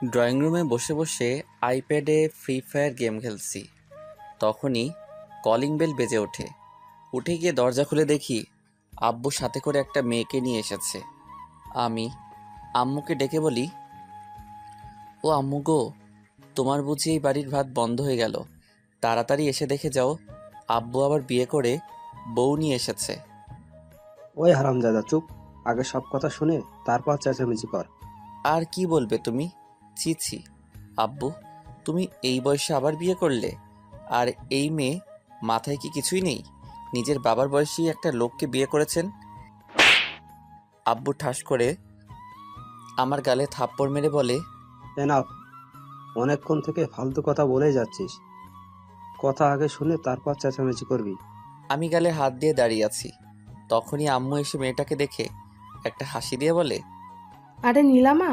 Drawing রুমে বসে বসে আইপ্যাডে ফ্রি ফায়ার গেম খেলছি। তখনই কলিং বেল বেজে ওঠে। উঠে গিয়ে দরজা খুলে দেখি আব্বু সাথে করে একটা মেয়েকে নিয়ে এসেছে। আমি আম্মুকে ডেকে বলি, ও আম্মু গো, তোমার বুঝি এই বাড়ির ভাত বন্ধ হয়ে গেল? তাড়াতাড়ি এসে দেখে যাও, আব্বু আবার বিয়ে করে বউ নিয়ে এসেছে। ওই হারামজাদা চুপ। আগে সব কথা শুনে তারপর চেঁচামেচি কর। আর কি বলবে তুমি? ছি ছি আব্বু, তুমি এই বয়সে আবার বিয়ে করলে? আর এই মেয়ে, মাথায় কি কিছুই নেই? নিজের বাবার বয়সী একটা লোককে বিয়ে করেছেন। আব্বু ঠাস করে আমার গালে থাপ্পড় মেরে বলে, এনাফ। অনেকক্ষণ থেকে ফালতু কথা বলেই যাচ্ছিস। কথা আগে শুনে তারপর চেঁচামেচি করবি। আমি গালে হাত দিয়ে দাঁড়িয়ে আছি। তখনই আম্মু এসে মেয়েটাকে দেখে একটা হাসি দিয়ে বলে, আরে নীলামা,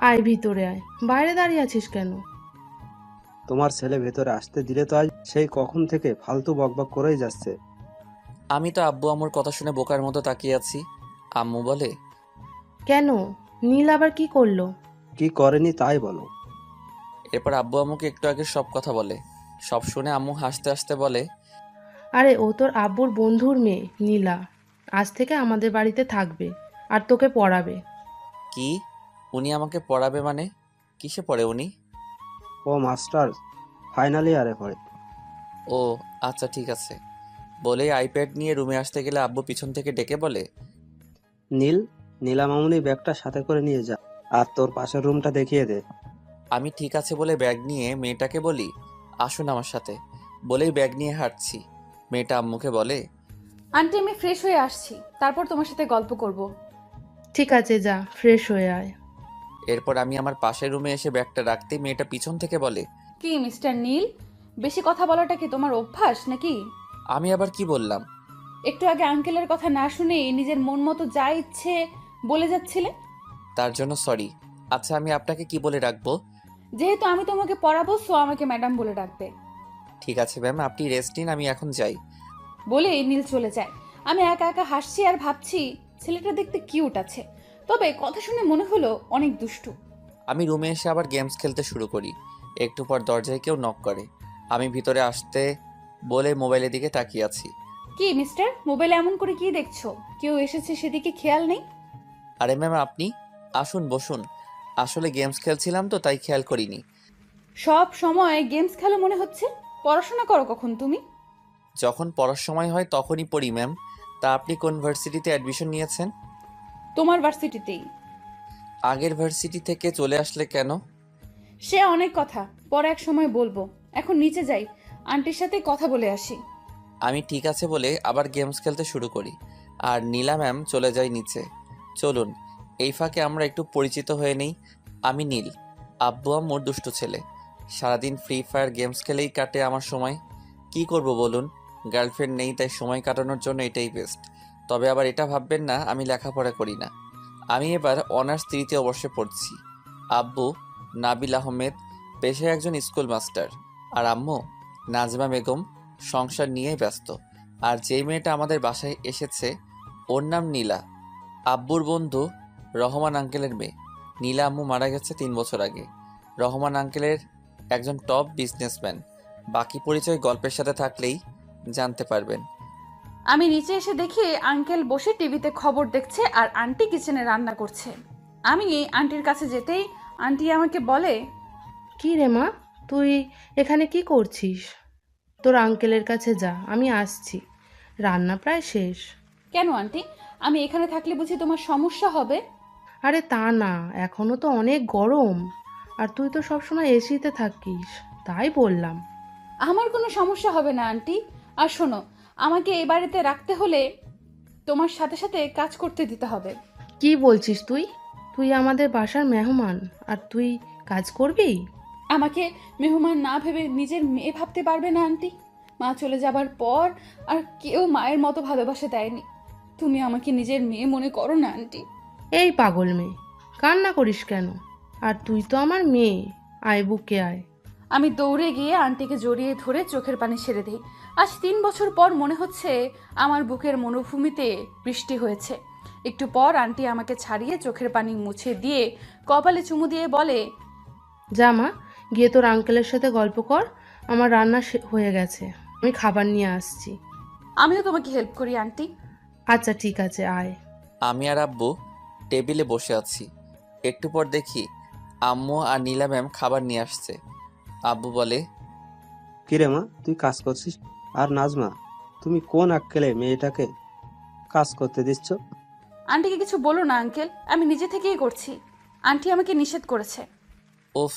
আয় ভিতরে আয়, বাইরে দাঁড়িয়ে আছিস কেন? তোমার ছেলে ভেতরে আসতে দিলে তো আজ সেই কখন থেকে ফালতু বকবক করেই যাচ্ছে। আমি তো আব্বু আম্মুর কথা শুনে বোকার মতো তাকিয়ে আছি। আম্মু বলে, কেন? নীল আবার কি করলো? কি করেনি তাই বলো। এরপর আব্বু আম্মুকে একটু আগে সব কথা বলে। সব শুনে আম্মু হাসতে হাসতে বলে, আরে ও তোর আব্বুর বন্ধুর মেয়ে নীলা, আজ থেকে আমাদের বাড়িতে থাকবে আর তোকে পড়াবে। কি? উনি আমাকে পড়াবে মানে? কিসে পড়ে উনি? ও মাস্টার ফাইনালি ইয়ারে পড়ে। ও আচ্ছা ঠিক আছে। বলেই আইপ্যাড নিয়ে রুমে আসতে গেলে আব্বু পিছন থেকে ডেকে বলে, নীল, নীলা মামুনি ব্যাগটা সাথে করে নিয়ে যা, আর তোর পাশের রুমটা দেখিয়ে দে। আমি ঠিক আছে বলে ব্যাগ নিয়ে মেয়েটাকে বলি, আসুন আমার সাথে। বলেই ব্যাগ নিয়ে হাঁটছি। মেয়েটা আম্মুকে বলে, আন্টি আমি ফ্রেশ হয়ে আসছি, তারপর তোমার সাথে গল্প করব। ঠিক আছে, যা ফ্রেশ হয়ে আয়। এরপর আমি আমার পাশের রুমে এসে ব্যাগটা রাখতেই মেয়েটা পিছন থেকে বলে, কি মিস্টার নীল, বেশি কথা বলাটা কি তোমার অভ্যাস নাকি? আমি আবার কি বললাম? একটু আগে আঙ্কেলের কথা না শুনে নিজের মন মতো যা ইচ্ছে বলে যাচ্ছিলে। তার জন্য সরি। আচ্ছা আমি আপনাকে কি বলে রাখবো? যেহেতু আমি তোমাকে পড়াবো সো আমাকে ম্যাডাম বলে ডাকবে। ঠিক আছে ম্যাম, আপনি রেস্ট নিন, আমি এখন যাই। বলে নীল চলে যায়। আমি একা একা হাসছি আর ভাবছি ছেলেটা দেখতে কিউট আছে, তবে কথা শুনে মনে হলো অনেক দুষ্টু। আমি রুমে এসে আবার গেমস খেলতে শুরু করি। একটু পর দরজায় কেউ নক করে। আমি ভিতরে আসতে বলে মোবাইলের দিকে তাকিয়ে আছি। কি মিস্টার, মোবাইলে এমন করে কি দেখছো? কেউ এসেছে সেদিকে খেয়াল নেই? আরে ম্যাম আপনি আসুন বসুন। আসলে গেমস খেলছিলাম তো তাই খেয়াল করিনি। সব সময় গেমস খেলো মনে হচ্ছে। পড়াশোনা করো কখন তুমি? যখন পড়ার সময় হয় তখনই পড়ি ম্যাম। তা আপনি কোন ভার্সিটিতে অ্যাডমিশন নিয়েছেন? তোমার ভার্সিটিতেই। আগের ভার্সিটি থেকে চলে আসলে কেন? সে অনেক কথা, পরে এক সময় বলবো। এখন নিচে যাই, আন্টির সাথে কথা বলে আসি। আমি ঠিক আছে বলে আবার গেমস খেলতে শুরু করি। আর নীলা ম্যাম চলে যায় নিচে। চলুন এই ফাঁকে আমরা একটু পরিচিত হয়ে নেই। আমি নীল, আব্বু আম্মুর দুষ্টু ছেলে। সারাদিন ফ্রি ফায়ার গেমস খেলেই কাটে আমার সময়। কি করব বলুন? গার্লফ্রেন্ড নেই, তাই সময় কাটানোর জন্য এটাই বেস্ট। তবে আবার এটা ভাববেন না আমি লেখাপড়া করি না। আমি এবার অনার্স 3য় বর্ষে পড়ছি। আব্বু নাবিল আহমেদ, পেশায় একজন স্কুল মাস্টার। আর আম্মু নাজমা বেগম, সংসার নিয়েই ব্যস্ত। আর যেই মেয়েটা আমাদের বাসায় এসেছে ওর নাম নীলা, আব্বুর বন্ধু রহমান আঙ্কেলের মেয়ে। নীলা আম্মু মারা গেছে 3 বছর আগে। রহমান আঙ্কেলের একজন টপ বিজনেসম্যান। বাকি পরিচয় গল্পের সাথে থাকলেই জানতে পারবেন। আমি নিচে এসে দেখি আঙ্কেল বসে টিভিতে খবর দেখছে আর আন্টি কিচেনে রান্না করছে। আমি আন্টির কাছে যেতেই আন্টি আমাকে বলে, কি রে মা, তুই এখানে কি করছিস? তোর আঙ্কেলের কাছে যা, আমি আসছি, রান্না প্রায় শেষ। কেন আন্টি, আমি এখানে থাকলে বুঝি তোমার সমস্যা হবে? আরে তা না, এখনো তো অনেক গরম, আর তুই তো সবসময় এসিতে থাকিস, তাই বললাম। আমার কোনো সমস্যা হবে না আন্টি। আর শোনো, আমাকে এই বাড়িতে রাখতে হলে তোমার সাথে সাথে কাজ করতে দিতে হবে। কি বলছিস তুই? তুই আমাদের বাসার মেহমান আর তুই কাজ করবি? আমাকে মেহমান না ভেবে নিজের মেয়ে ভাবতে পারবে না আন্টি? মা চলে যাবার পর আর কেউ মায়ের মতো ভালোবাসা দেয়নি। তুমি আমাকে নিজের মেয়ে মনে করো না আন্টি। এই পাগল মেয়ে, কান্না করিস কেন? আর তুই তো আমার মেয়ে, আয় বুকে আয়। আমি দৌড়ে গিয়ে আন্টিকে জড়িয়ে ধরে চোখের পানি ছেড়ে দিই। আজ 3 বছর পর মনে হচ্ছে আমার বুকের মনোভূমিতে বৃষ্টি হয়েছে। একটু পর আন্টি আমাকে ছাড়িয়ে চোখের পানি মুছে দিয়ে কপালে চুমু দিয়ে বলে, যা মা, গিয়ে তোর আঙ্কেলের সাথে গল্প কর। আমার রান্না হয়ে গেছে, আমি খাবার নিয়ে আসছি। আমিও তোমাকে হেল্প করি আন্টি। আচ্ছা ঠিক আছে, আয়। আমি আর আব্বু টেবিলে বসে আছি। একটু পর দেখি আম্মু আর নীলা ম্যাম খাবার নিয়ে আসছে। আব্বু বলে, কিরে মা, তুই কাজ করছিস? আর নাজমা, তুমি কোন আক্কেলে মেয়েটাকে কাজ করতে দিচ্ছ? আন্টিকে কিছু বলো না আঙ্কেল, আমি নিজে থেকেই করছি। আন্টি আমাকে নিষেধ করেছে। উফ,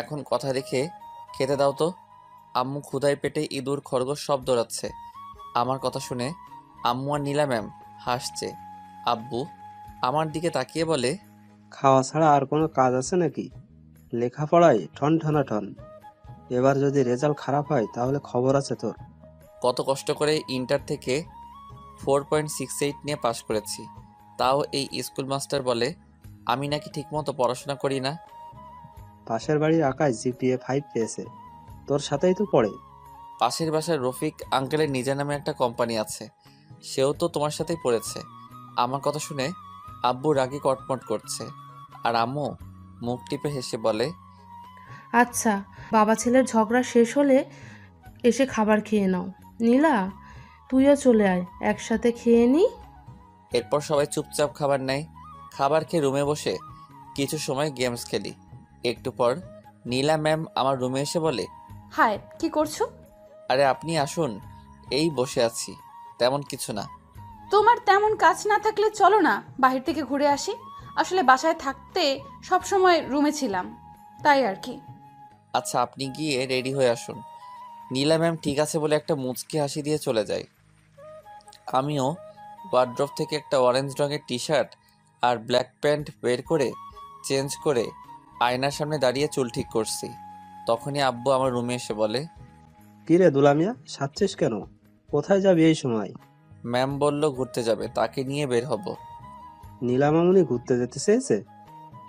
এখন কথা রেখে খেতে দাও তো। আম্মু ক্ষুধায় পেটে ইঁদুর খরগোশ সব দৌড়াচ্ছে। আমার কথা শুনে আম্মু আর নীলা ম্যাম হাসছে। আব্বু আমার দিকে তাকিয়ে বলে, খাওয়া ছাড়া আর কোনো কাজ আছে নাকি? লেখাপড়ায় ঠন ঠনা ঠন। এবার যদি রেজাল্ট খারাপ হয় তাহলে খবর আছে তোর। কত কষ্ট করে ইন্টার থেকে 4.68 নিয়ে পাশ করেছি, তাও এই স্কুল মাস্টার বলে আমি নাকি ঠিকমতো পড়াশোনা করি না। পাশের বাড়ির আকাশ জিপিএ 5 পেয়েছে, তোর সাথেই তো পড়ে। পাশের বাসার রফিক আঙ্কেলের নিজের নামে একটা কোম্পানি আছে, সেও তো তোমার সাথেই পড়েছে। আমার কথা শুনে আব্বু রাগে কটমট করছে, আর আম্মু মুখ টিপে হেসে বলে, আচ্ছা, বাবা ছেলের ঝগড়া শেষ হলে এসে খাবার খেয়ে নাও। নীলা, তুইও চলে আয়, একসাথে খেয়ে নি। এরপর সবাই চুপচাপ খাবার নেয়। খাবার খেয়ে রুমে বসে কিছু সময় গেমস খেলি। একটু পর নীলা ম্যাম আমার রুমে এসে বলে, হায়, কি করছো? আরে আপনি আসুন, এই বসে আছি, তেমন কিছু না। তোমার তেমন কাজ না থাকলে চলো না বাহির থেকে ঘুরে আসি। আসলে বাসায় থাকতে সব সময় রুমে ছিলাম, তাই আর কি। আচ্ছা আপনি গিয়ে রেডি হয়ে আসুন। নীলা ম্যাম ঠিক আছে বলে একটা মুচকি হাসি দিয়ে চলে যায়। আমিও ওয়ার্ড্রপ থেকে একটা অরেঞ্জ রঙের টি শার্ট আর ব্ল্যাক প্যান্ট বের করে চেঞ্জ করে আয়নার সামনে দাঁড়িয়ে চুল ঠিক করছি। তখনই আব্বু আমার রুমে এসে বলে, কিরে দুলামিয়া, সাচ্ছিস কেন? কোথায় যাবি এই সময়? ম্যাম বলল ঘুরতে যাবে, তাকে নিয়ে বের হব। নীলামামুনি ঘুরতে যেতে চেয়েছে?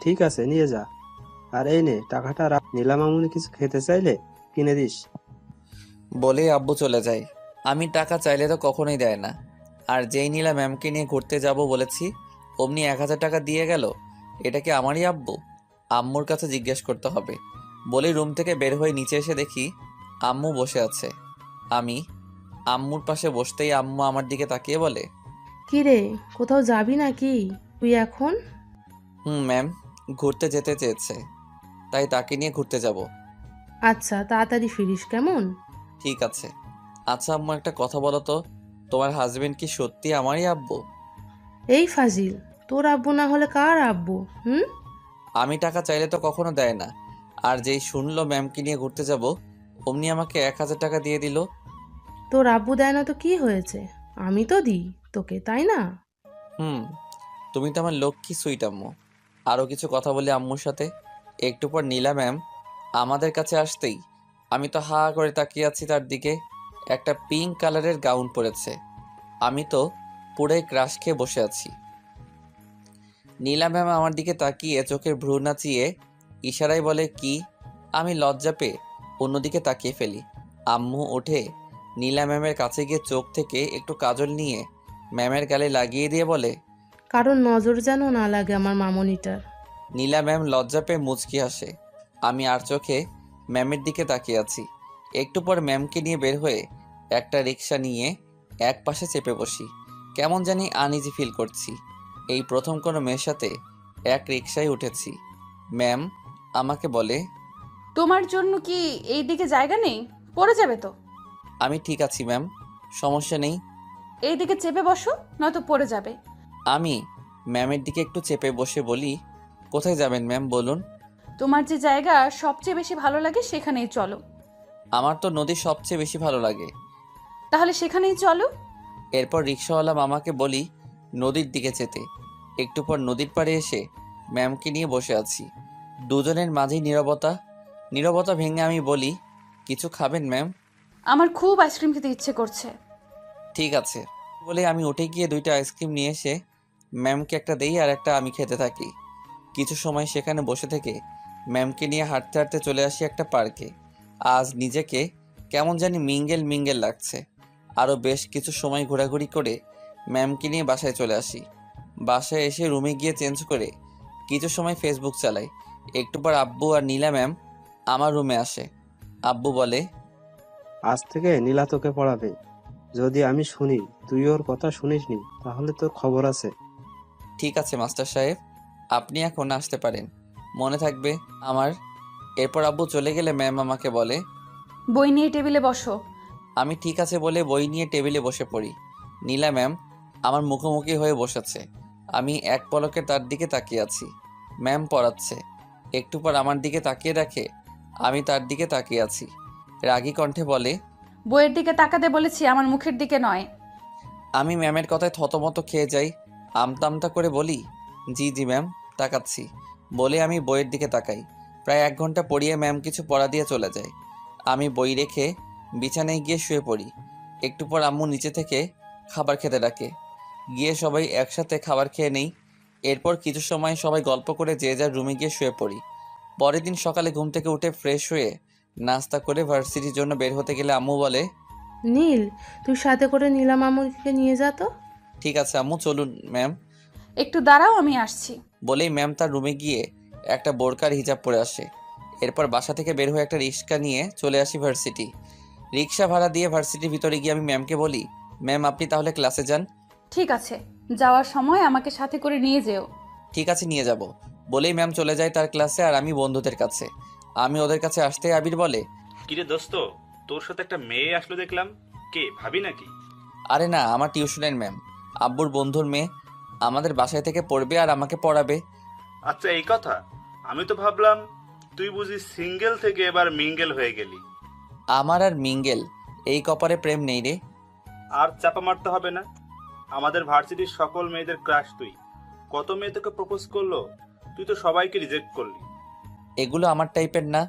ঠিক আছে, নিয়ে যা। আর এই নে টাকাটা রাখ, নীলামামুনি কিছু খেতে চাইলে কিনে দিস। বলেই আব্বু চলে যায়। আমি টাকা চাইলে তো কখনোই দেয় না, আর যেই নীলা ম্যামকে নিয়ে ঘুরতে যাব বলেছি অমনি 1000 টাকা দিয়ে গেল। এটা কি আমারই আব্বু? আম্মুর কাছে জিজ্ঞেস করতে হবে। বলে রুম থেকে বের হয়ে নিচে এসে দেখি আম্মু বসে আছে। আমি আম্মুর পাশে বসতেই আম্মু আমার দিকে তাকিয়ে বলে, কি রে, কোথাও যাবি নাকি তুই এখন? ম্যাম, ঘুরতে যেতে চেয়েছে, তাই তাকে নিয়ে ঘুরতে যাব। আচ্ছা, তাড়াতাড়ি ফিরিস কেমন? ঠিক আছে। আচ্ছা আম্মু, একটা কথা বলো তো, তোমার হাজবেন্ড কি সত্যি আমারই আব্বু? এই ফাজিল, তোর আব্বু না হলে কার আব্বু? হুম? আমি টাকা চাইলে তো কখনো দেয় না, আর যেই শুনলো ম্যামকে নিয়ে ঘুরতে যাব অমনি আমাকে 1000 টাকা দিয়ে দিল। তোর আব্বু দেয় না তো কি হয়েছে, আমি তো দিই তোকে, তাই না? হুম, তুমি তো আমার লক্ষ্মী সুইট আম্মু। আরও কিছু কথা বলি আম্মুর সাথে। একটু পর নীলা ম্যাম আমাদের কাছে আসতেই আমি তো হা করে তাকিয়ে আছি তার দিকে। একটা পিঙ্ক কালারের গাউন পরেছে। আমি তো পুরাই ক্রাশ খেয়ে বসে আছি। নীলা ম্যাম আমার দিকে তাকিয়ে চোখের ভ্রু নাচিয়ে ইশারায় বলে কি। আমি লজ্জা পেয়ে অন্যদিকে তাকিয়ে ফেলি। আম্মু ওঠে নীলা ম্যামের কাছে গিয়ে চোখ থেকে একটু কাজল নিয়ে ম্যামের গালে লাগিয়ে দিয়ে বলে, কারণ নজর যেন না লাগে আমার মামনিটার। নীলা ম্যাম লজ্জা পেয়ে মুচকি হাসে। আমি আর চোখে ম্যামের দিকে তাকিয়ে আছি। একটু পর ম্যামকে নিয়ে বের হয়ে একটা রিক্সা নিয়ে এক পাশে চেপে বসি। কেমন জানি আনইজি ফিল করছি। এই প্রথম কোনো মেয়ের সাথে এক রিক্সায় উঠেছি। ম্যাম আমাকে বলে, তোমার জন্য কি এই দিকে জায়গা নেই? পড়ে যাবে তো। আমি ঠিক আছি ম্যাম, সমস্যা নেই। এই দিকে চেপে বসো, নয়তো পড়ে যাবে। আমি ম্যামের দিকে একটু চেপে বসে বলি, কোথায় যাবেন ম্যাম বলুন? তোমার যে জায়গা সবচেয়ে বেশি ভালো লাগে সেখানেই চলো। আমার তো নদী সবচেয়ে বেশি ভালো লাগে। তাহলে সেখানেই চলো। এরপর রিক্সাওয়ালা মামাকে বলি নদীর দিকে যেতে। একটু পর নদীর পাড়ে এসে ম্যামকে নিয়ে বসে আছি। দুজনের মাঝেই নীরবতা। নীরবতা ভেঙে আমি বলি, কিছু খাবেন ম্যাম? আমার খুব আইসক্রিম খেতে ইচ্ছে করছে। ঠিক আছে বলে আমি উঠে গিয়ে 2টা আইসক্রিম নিয়ে এসে ম্যামকে একটা দেই আর একটা আমি খেতে থাকি। কিছু সময় সেখানে বসে থেকে ম্যামকে নিয়ে হাঁটতে হাঁটতে চলে আসি একটা পার্কে। আজ নিজেকে কেমন জানি মিঙ্গেল মিঙ্গেল লাগছে। আরও বেশ কিছু সময় ঘোরাঘুরি করে ম্যামকে নিয়ে বাসায় চলে আসি। বাসায় এসে রুমে গিয়ে চেঞ্জ করে কিছু সময় ফেসবুক চালাই। একটু পর আব্বু আর নীলা ম্যাম আমার রুমে আসে। আব্বু বলে, আজ থেকে নীলা তোকে পড়াবে। যদি আমি শুনি তুই ওর কথা শুনিসনি তাহলে তোর খবর আছে। ঠিক আছে মাস্টার সাহেব, আপনি এখন আসতে পারেন, মনে থাকবে আমার। এরপর আব্বু চলে গেলে ম্যাম আমাকে বলে, বই নিয়ে টেবিলে বসো। আমি ঠিক আছে বলে বই নিয়ে টেবিলে বসে পড়ি। নীলা ম্যাম আমার মুখোমুখি হয়ে বসেছে। আমি এক পলকে তার দিকে তাকিয়ে আছি। ম্যাম পড়াচ্ছে। একটু পর আমার দিকে তাকিয়ে দেখে আমি তার দিকে তাকিয়ে আছি। রাগী কণ্ঠে বলে, বইয়ের দিকে তাকাতে বলেছি, আমার মুখের দিকে নয়। আমি ম্যামের কথায় থতমত খেয়ে যাই। আমতা আমতা করে বলি, জি জি ম্যাম, তাকাচ্ছি। বলে আমি বইয়ের দিকে তাকাই। প্রায় 1 ঘন্টা পড়িয়ে ম্যাম কিছু পড়া দিয়ে চলে যায়। আমি বই রেখে বিছানায় গিয়ে শুয়ে পড়ি। একটু পর আম্মু নিচে থেকে খাবার খেতে ডাকে। গিয়ে সবাই একসাথে খাবার খেয়ে নেই। এরপর কিছু সময় সবাই গল্প করে যে যার রুমে গিয়ে শুয়ে পড়ি। পরের দিন সকালে ঘুম থেকে উঠে ফ্রেশ হয়ে নাস্তা করে ভার্সিটির জন্য বের হতে গেলে আম্মু বলে, নীল, তুই সাথে করে নীলা মামুনিকে নিয়ে যা তো। ঠিক আছে আম্মু, চলুন ম্যাম। একটু দাঁড়াও, আমি আসছি। বলেই ম্যাম তার রুমে গিয়ে একটা বোরকার হিজাব পরে আসে। এরপর বাসা থেকে বের হয়ে একটা রিক্সা নিয়ে চলে আসি ভার্সিটি। রিক্সা ভাড়া দিয়ে ভার্সিটির ভিতরে গিয়ে আমি ম্যামকে বলি, ম্যাম আপনি তাহলে ক্লাসে যান। ঠিক আছে, যাওয়ার সময় আমাকে সাথে করে নিয়ে যেও। ঠিক আছে নিয়ে যাব। বলেই ম্যাম চলে যায় তার ক্লাসে আর আমি বন্ধুদের কাছে। আমি ওদের কাছে আসতে আবির বলে, কিরে দোস্ত, তোর সাথে একটা মেয়ে আসলো দেখলাম, কে ভাবি নাকি? আরে না, আমার টিউশনের ম্যাম, আব্বুর বন্ধুর মেয়ে। আমাদের বাসায় থেকে পড়বে আর আমাকে পড়াবে। আচ্ছা এই কথা, আমি তো ভাবলাম তুই বুঝি সিঙ্গেল থেকে এবার মিঙ্গেল হয়ে গেলি। আমার আর মিঙ্গেল এই কপারে প্রেম নেই রে। আর চাপা মারতে হবে না, আমাদের ভার্সিটির সকল মেয়েদের ক্রাশ তুই। কত মেয়ে তোকে প্রপোজ করলো, তুই তো সবাইকে রিজেক্ট করলি। এগুলো আমার টাইপের না।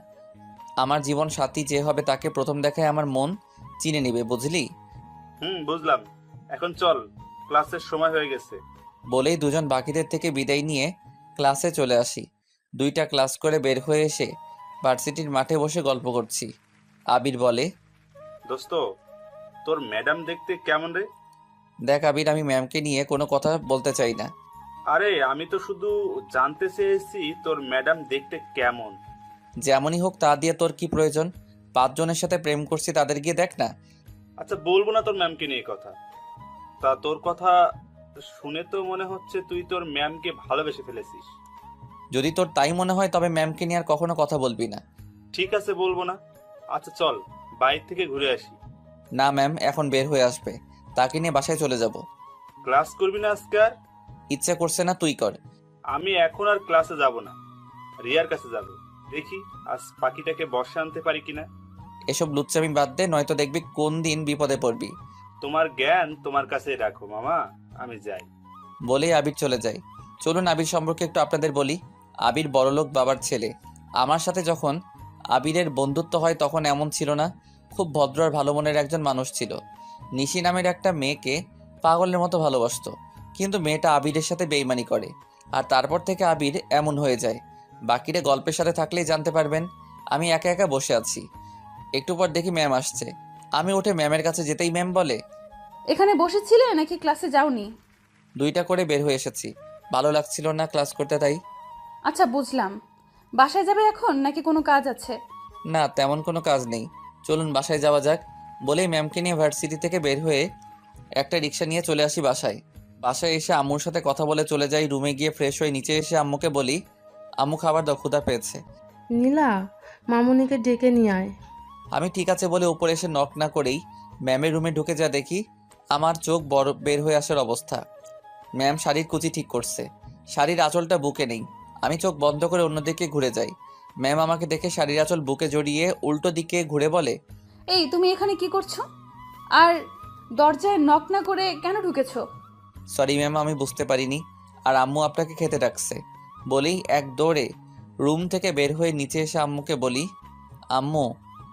আমার জীবন সাথী যে হবে তাকে প্রথম দেখায় আমার মন চিনে নেবে, বুঝলি? বুঝলাম। এখন চল, ক্লাসের সময় হয়ে গেছে। বলেই দুজন বাকিদের থেকে বিদায় নিয়ে ক্লাসে চলে আসি। 2টা ক্লাস করে বের হয়ে এসে ভার্সিটির মাঠে বসে গল্প করছি। আবির বলে, দোস্ত, তোর ম্যাডাম দেখতে কেমন রে? দেখ আবির, আমি ম্যামকে নিয়ে কোনো কথা বলতে চাই না। আরে আমি তো শুধু জানতে চেয়েছি তোর ম্যাডাম দেখতে কেমন। যেমনই হোক তা দিয়ে তোর কি প্রয়োজন? 5 জনের সাথে প্রেম করছি, তাদের গিয়ে দেখ না। আচ্ছা বলবো না তোর ম্যামকে নিয়ে কথা। তা তোর কথা শুনে তো মনে হচ্ছে তুই তোর ম্যামকে ভালোবেসে ফেলেছিস। যদি তোর তাই মনে হয় তবে ম্যামকে নিয়ে আর কখনো কথা বলবি না। ঠিক আছে বলবো না। আচ্ছা চল, বাইরে থেকে ঘুরে আসি। না ম্যাম এখন বের হয়ে আসবে, তাকে নিয়ে বাসায় চলে যাব। ক্লাস করবি না আজকে আর? ইচ্ছে করছে না, তুই কর। আমি এখন আর ক্লাসে যাব না, রিয়ার কাছে যাব। দেখি আজ পাখিটাকে বর্ষা আনতে পারি কিনা। এসব লুচ্চামি বাদ দে, নয়তো দেখবি কোন দিন বিপদে পড়বি। তোমার জ্ঞান তোমার কাছেই রাখো মামা, আমি যাই। বলেই আবির চলে যায়। চলুন আবির সম্পর্কে একটু আপনাদের বলি। আবির বড়লোক বাবার ছেলে। আমার সাথে যখন আবিরের বন্ধুত্ব হয় তখন এমন ছিল না। খুব ভদ্র আর ভালো মনের একজন মানুষ ছিল। নিশি নামের একটা মেয়েকে পাগলের মতো ভালোবাসতো, কিন্তু মেয়েটা আবিরের সাথে বেইমানি করে। আর তারপর থেকে আবির এমন হয়ে যায়। বাকিরা গল্পের সাথে থাকলেই জানতে পারবেন। আমি একা একা বসে আছি। একটু পর দেখি ম্যাম আসছে। আমি উঠে ম্যামের কাছে যেতেই ম্যাম বলে, এখানে বসেছিলে নাকি ক্লাসে যাওনি? 2টা করে বের হয়ে এসেছি, ভালো লাগছিল না ক্লাস করতে তাই। আচ্ছা বুঝলাম। বাসায় যাবে এখন নাকি কোনো কাজ আছে? না তেমন কোনো কাজ নেই, চলুন বাসায় যাওয়া যাক। বলেই ম্যামকে নিয়ে ভার্সিটি থেকে বের হয়ে একটা রিক্সা নিয়ে চলে আসি বাসায়। বাসায় এসে আম্মুর সাথে কথা বলে চলে যাই রুমে। গিয়ে ফ্রেশ হয়ে নিচে এসে আম্মুকে বলি, আম্মু খাবার দাও, ক্ষুধা পেয়েছে। নীলা, মামুনিকে ডেকে নিয়ে আয়। আমি ঠিক আছে বলে উপরে এসে নক না করেই ম্যামের রুমে ঢুকে যা দেখি আমার চোখ বড় বের হয়ে আসার অবস্থা। ম্যাম শাড়ির কুচি ঠিক করছে, শাড়ির আঁচলটা বুকে নেই। আমি চোখ বন্ধ করে অন্যদিকে ঘুরে যাই। ম্যাম আমাকে দেখে শাড়ির আঁচল বুকে জড়িয়ে উল্টো দিকে ঘুরে বলে, এই তুমি এখানে কি করছো? আর দরজায় নক না করে কেন ঢুকেছো? সরি ম্যাম, আমি বুঝতে পারিনি। আর আম্মু আপনাকে খেতে ডাকছে। বলেই এক দৌড়ে রুম থেকে বের হয়ে নিচে এসে আম্মুকে বলি, আম্মু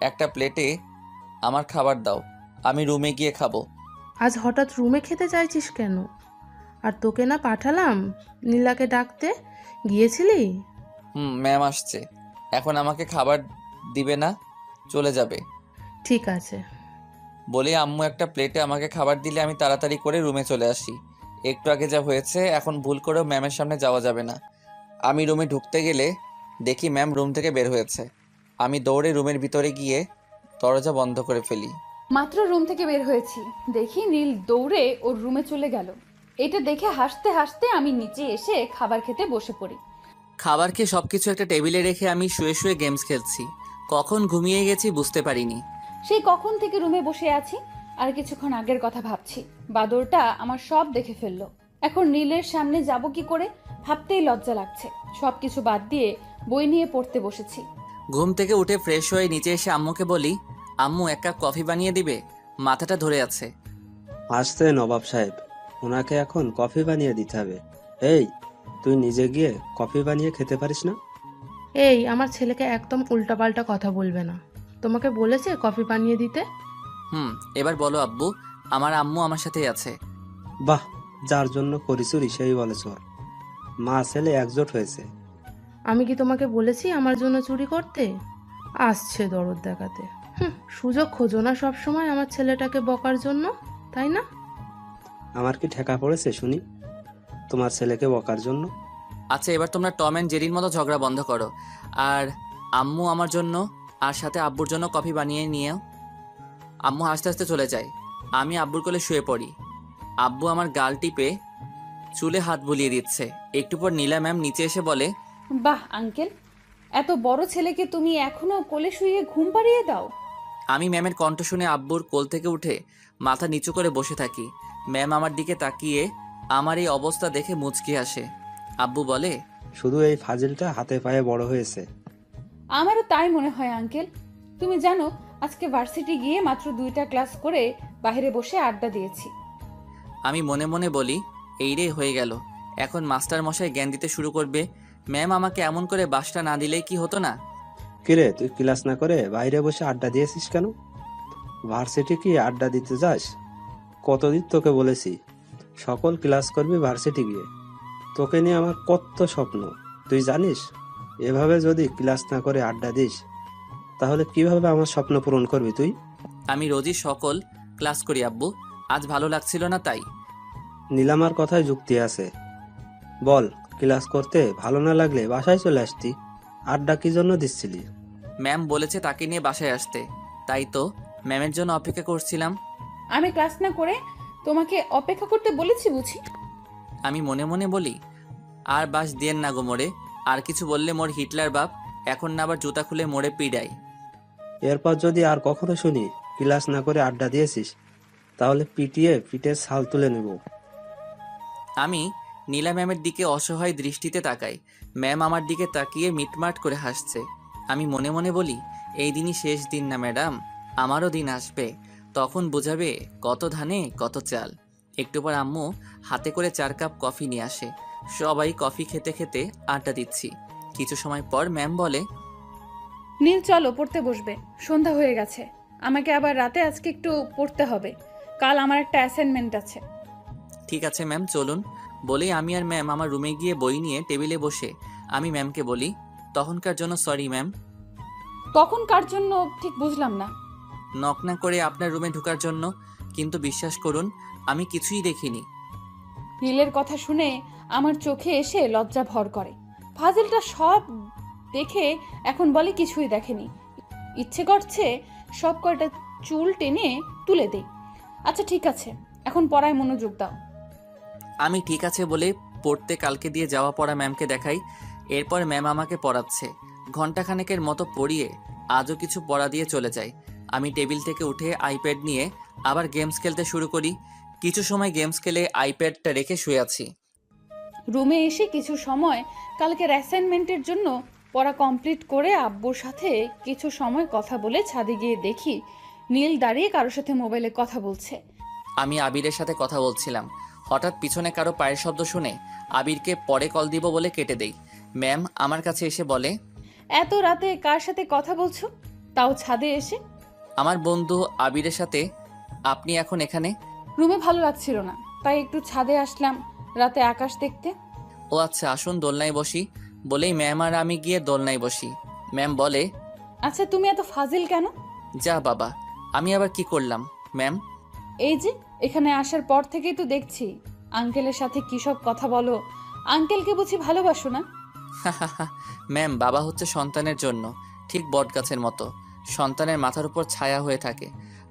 একটা প্লেটে আমার খাবার দাও, আমি রুমে গিয়ে খাবো। আজ হঠাৎ রুমে খেতে চাইছিস কেন? আর তোকে না পাঠালাম নীলাকে ডাকতে, গিয়েছিলি? ম্যাম আসছে, এখন আমাকে খাবার দিবে না, চলে যাবে। ঠিক আছে। বলে আম্মু একটা প্লেটে আমাকে খাবার দিলে আমি তাড়াতাড়ি করে রুমে চলে আসি। একটু আগে যা হয়েছে এখন ভুল করেও ম্যামের সামনে যাওয়া যাবে না। আমি রুমে ঢুকতে গেলে দেখি ম্যাম রুম থেকে বের হয়েছে। আমি দৌড়ে রুমের ভিতরে গিয়ে দরজা বন্ধ করে ফেলি। মাত্র রুম থেকে বের হয়েছি, দেখি নীল দৌড়ে ওর রুমে চলে গেল। এটা দেখে হাসতে হাসতে আমি নিচে এসে খাবার খেতে বসে পড়ি। খাবার খেয়ে সব কিছু একটা টেবিলে রেখে আমি শুয়ে শুয়ে গেমস খেলছি। কখন ঘুমিয়ে গেছি বুঝতে পারিনি। সেই কখন থেকে রুমে বসে আছি, আর কিছুক্ষণ আগের কথা ভাবছি। বাদরটা আমার সব দেখে ফেললো। এখন নীলের সামনে যাব কি করে ভাবতেই লজ্জা লাগছে। সবকিছু বাদ দিয়ে বই নিয়ে পড়তে বসেছি। ঘুম থেকে উঠে ফ্রেশ হয়ে নিচে এসে আম্মুকে বলি, আম্মু এক কাপ কফি বানিয়ে দিবে, মাথাটা ধরে আছে। আসতে নবাব সাহেব, ওনাকে এখন কফি বানিয়ে দিতে হবে। এই, তুই নিজে গিয়ে কফি বানিয়ে খেতে পারিস না? এই, আমার ছেলেকে একদম উল্টাপাল্টা কথা বলবে না। তোমাকে বলেছে কফি বানিয়ে দিতে? এবার বলো আব্বু, আমার আম্মু আমার সাথেই আছে। বাহ, যার জন্য করি চুরি সেই বলে চোর। মা ছেলে একজোট হয়েছে। আমি কি তোমাকে বলেছি আমার জন্য চুরি করতে? আসছে দরদ দেখাতে। সুযোগ খোঁজো না সব সময় আমার ছেলেটাকে বকার জন্য, তাই না? আমার কি ঠেকা পড়েছে শুনি তোমার ছেলেকে বকার জন্য? আচ্ছা, এবার তোমরা টম অ্যান্ড জেরির মতো ঝগড়া বন্ধ করো। আর আম্মু আমার জন্য আর সাথে আব্বুর জন্য কফি বানিয়ে নিয়েও। আম্মু হাসতে হাসতে চলে যায়। আমি আব্বুর কোলে শুয়ে পড়ি। আব্বু আমার গাল টিপে চুলে হাত বুলিয়ে দিচ্ছে। একটু পর নীলা ম্যাম নিচে এসে বলে, বাহ আঙ্কেল, এত বড় ছেলেকে তুমি এখনো কোলে শুয়ে ঘুম পাড়িয়ে দাও? আমি ম্যামের কণ্ঠ শুনে আব্বুর কোল থেকে উঠে মাথা নিচু করে বসে থাকি। ম্যাম আমার দিকে তাকিয়ে আমার এই অবস্থা দেখে মুচকি আসে। আব্বু বলে, শুধু এই ফাজিলটা হাতে পায়ে বড় হয়েছে। আমারও তাই মনে হয় আঙ্কেল। তুমি জানো, আজকে ভার্সিটি গিয়ে মাত্র 2টা ক্লাস করে বাইরে বসে আড্ডা দিয়েছি। আমি মনে মনে বলি, এই রে হয়ে গেল, এখন মাস্টার মশাই জ্ঞান দিতে শুরু করবে। ম্যাম আমাকে এমন করে বাসটা না দিলেই কি হতো না? কিরে, তুই ক্লাস না করে বাইরে বসে আড্ডা দিয়েছিস কেন? ভার্সিটি কি আড্ডা দিতে যাস? কতদিন তোকে বলেছি সকল ক্লাস করবি ভার্সিটি গিয়ে। তোকে নিয়ে আমার কত স্বপ্ন তুই জানিস। এভাবে যদি ক্লাস না করে আড্ডা দিস তাহলে কিভাবে আমার স্বপ্ন পূরণ করবি তুই? আমি রোজই সকল ক্লাস করি আব্বু, আজ ভালো লাগছিল না তাই। নীলামার কথায় যুক্তি আছে। বল, ক্লাস করতে ভালো না লাগলে বাসায় চলে আসতি, আড্ডা কি জন্য দিচ্ছিলি? ম্যাম বলেছে তাকে নিয়ে বাসায় আসতে, তাই তো ম্যামের জন্য অপেক্ষা করছিলাম। আমি ক্লাস না করে তোমাকে অপেক্ষা করতে বলেছি বুঝি? আমি মনে মনে বলি, আর বাস দিয়েন না গো মোড়ে, আর কিছু বললে মোর হিটলার বাপ এখন না আবার জুতা খুলে মোড়ে পিড়াই। এরপর যদি আর কখনো শুনি ক্লাস না করে আড্ডা দিয়েছিস তাহলে পিটিয়ে পিঠের ছাল তুলে নেব। আমি নীলা ম্যামের দিকে অসহায় দৃষ্টিতে তাকাই। ম্যাম আমার দিকে তাকিয়ে মিটমাট করে হাসছে। আমি মনে মনে বলি, এই দিনই শেষ দিন না ম্যাডাম, আমারও দিন আসবে, তখন বোঝাবে কত ধানে কত চাল। একটু পর আম্মু হাতে করে 4 কাপ কফি নিয়ে আসে। সবাই কফি খেতে খেতে আড্ডা দিচ্ছি। কিছু সময় পর ম্যাম বলে, নীল চলো পড়তে বসবে, সন্ধ্যা হয়ে গেছে। আমাকে আবার রাতে আজকে একটু পড়তে হবে, কাল আমার একটা অ্যাসাইনমেন্ট আছে। ঠিক আছে ম্যাম চলুন। বলেই আমি আর ম্যাম আমার রুমে গিয়ে বই নিয়ে টেবিলে বসে আমি ম্যামকে বলি, তখনকার জন্য সরি ম্যাম। তখন কার জন্য ঠিক বুঝলাম না। নক না করে আপনার রুমে ঢোকার জন্য, কিন্তু বিশ্বাস করুন আমি কিছুই দেখিনি। নীলের কথা শুনে আমার চোখে এসে লজ্জা ভর করে। ফাজিলটা সব দেখে এখন বলে কিছুই দেখেনি। ইচ্ছে করছে সব কয়টা চুল টেনে তুলে দেই। আচ্ছা ঠিক আছে, এখন পড়ায় মনোযোগ দাও। আমি ঠিক আছে বলে পড়তে কালকে দিয়ে যাওয়া পড়া ম্যামকে দেখাই। এরপর ম্যাম আমাকে পড়াচ্ছে। ঘন্টাখানেকের মতো পড়িয়ে আজও কিছু পড়া দিয়ে চলে যায়। আমি টেবিল থেকে উঠে আইপ্যাড নিয়ে আবার গেমস খেলতে শুরু করি। কিছু সময় গেমস খেলে আইপ্যাডটা রেখে শুয়ে আছি। রুমে এসে কিছু সময় কালকের অ্যাসাইনমেন্টের জন্য পড়া কমপ্লিট করে আব্বুর সাথে কিছু সময় কথা বলে ছাদে গিয়ে দেখি নীল দাঁড়িয়ে কারোর সাথে মোবাইলে কথা বলছে। আমি আবিরের সাথে কথা বলছিলাম। হঠাৎ পিছনে কারো পায়ের শব্দ শুনে আবিরকে পরে কল দিব বলে কেটে দেই। ম্যাম আমার কাছে এসে বলে, এত রাতে কার সাথে কথা বলছো, তাও ছাদে এসে? আমার বন্ধু আবিরের সাথে। আপনি এখন এখানে? রুমে ভালো লাগছিল না, তাই একটু ছাদে আসলাম রাতে আকাশ দেখতে। ও আচ্ছা, আসুন দোলনায় বসি। বলেই ম্যাম আর আমি গিয়ে দোলনায় বসি। ম্যাম বলে, আচ্ছা তুমি এত ফাজিল কেন? যা বাবা, আমি আবার কি করলাম ম্যাম? এই যে এখানে আসার পর থেকেই তো দেখছি আঙ্কেলের সাথে কি সব কথা বলো। আঙ্কেলকে বুঝি ভালোবাসো না? ম্যাম, বাবা হচ্ছে সন্তানের জন্য ঠিক বটগাছের মতো, সন্তানের মাথার উপর ছায়া হয়ে থাকে।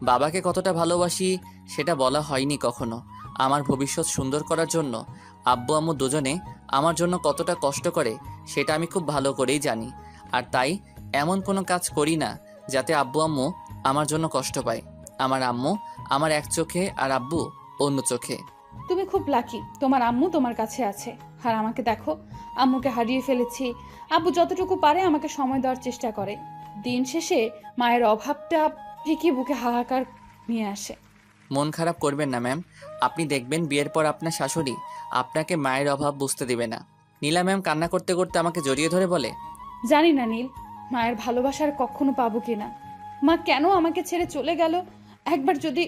বাবাকে কতটা ভালোবাসি সেটা বলা হয়নি কখনো। আমার ভবিষ্যৎ সুন্দর করার জন্য আব্বু আম্মু দুজনে আমার জন্য কতটা কষ্ট করে সেটা আমি খুব ভালো করেই জানি। আর তাই এমন কোনো কাজ করি না যাতে আব্বু আম্মু আমার জন্য কষ্ট পায়। আমার আম্মু আমার এক চোখে আর আব্বু অন্য চোখে। তুমি খুব লাকি, তোমার আম্মু তোমার কাছে আছে। আর আমাকে দেখো, আম্মুকে হারিয়ে ফেলেছি। আব্বু যতটুকু পারে আমাকে সময় দেওয়ার চেষ্টা করে। দিন শেষে মায়ের অভাবটা ঠিকই বুকে হাহাকার নিয়ে আসে। মন খারাপ করবেন না ম্যাম, আপনি দেখবেন বিয়ের পর আপনার শাশুড়ি আপনাকে মায়ের অভাব বুঝতে দিবে না। নীলা ম্যাম কান্না করতে করতে আমাকে জড়িয়ে ধরে বলে, জানি না নীল, মায়ের ভালোবাসার কখনো পাবো কিনা। মা কেন আমাকে ছেড়ে চলে গেল? একবার যদি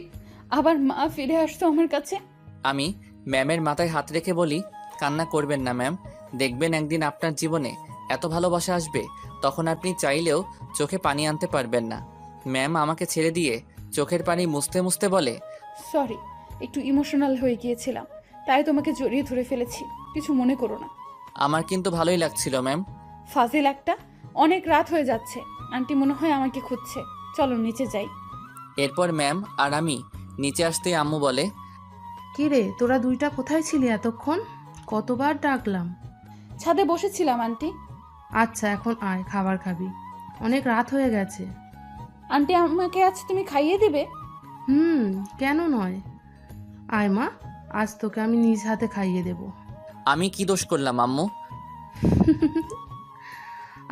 আবার মা ফিরে আসতো আমার কাছে। আমি ম্যামের মাথায় হাত রেখে বলি, কান্না করবেন না ম্যাম, দেখবেন একদিন আপনার জীবনে এত ভালোবাসা আসবে তখন আপনি চাইলেও চোখে পানি আনতে পারবেন না। ম্যাম আমাকে ছেড়ে দিয়ে চোখের পানি মুছতে মুছতে বলে, সরি, একটু ইমোশনাল হয়ে গিয়েছিলাম, তাই তোমাকে জড়িয়ে ধরে ফেলেছি, কিছু মনে করো না। আমার কিন্তু ভালোই লাগছিল ম্যাম। ফাজিল একটা, অনেক রাত হয়ে যাচ্ছে, আন্টি মনে হয় আমাকে খুঁজছে, চলো নিচে যাই। এরপর ম্যাম আর আমি নিচে আসতেই আম্মু বলে, কি রে, তোরা দুইটা কোথায় ছিলি এতক্ষণ? কতবার ডাকলাম। ছাদে বসেছিলাম আন্টি। আচ্ছা, এখন আয়, খাবার খাবি, অনেক রাত হয়ে গেছে। আন্টি আমাকে আজ তুমি খাইয়ে দিবে? কেন নয়, আয় মা, আজ তোকে আমি নিজ হাতে খাইয়ে দেব। আমি কি দোষ করলাম আম্মু?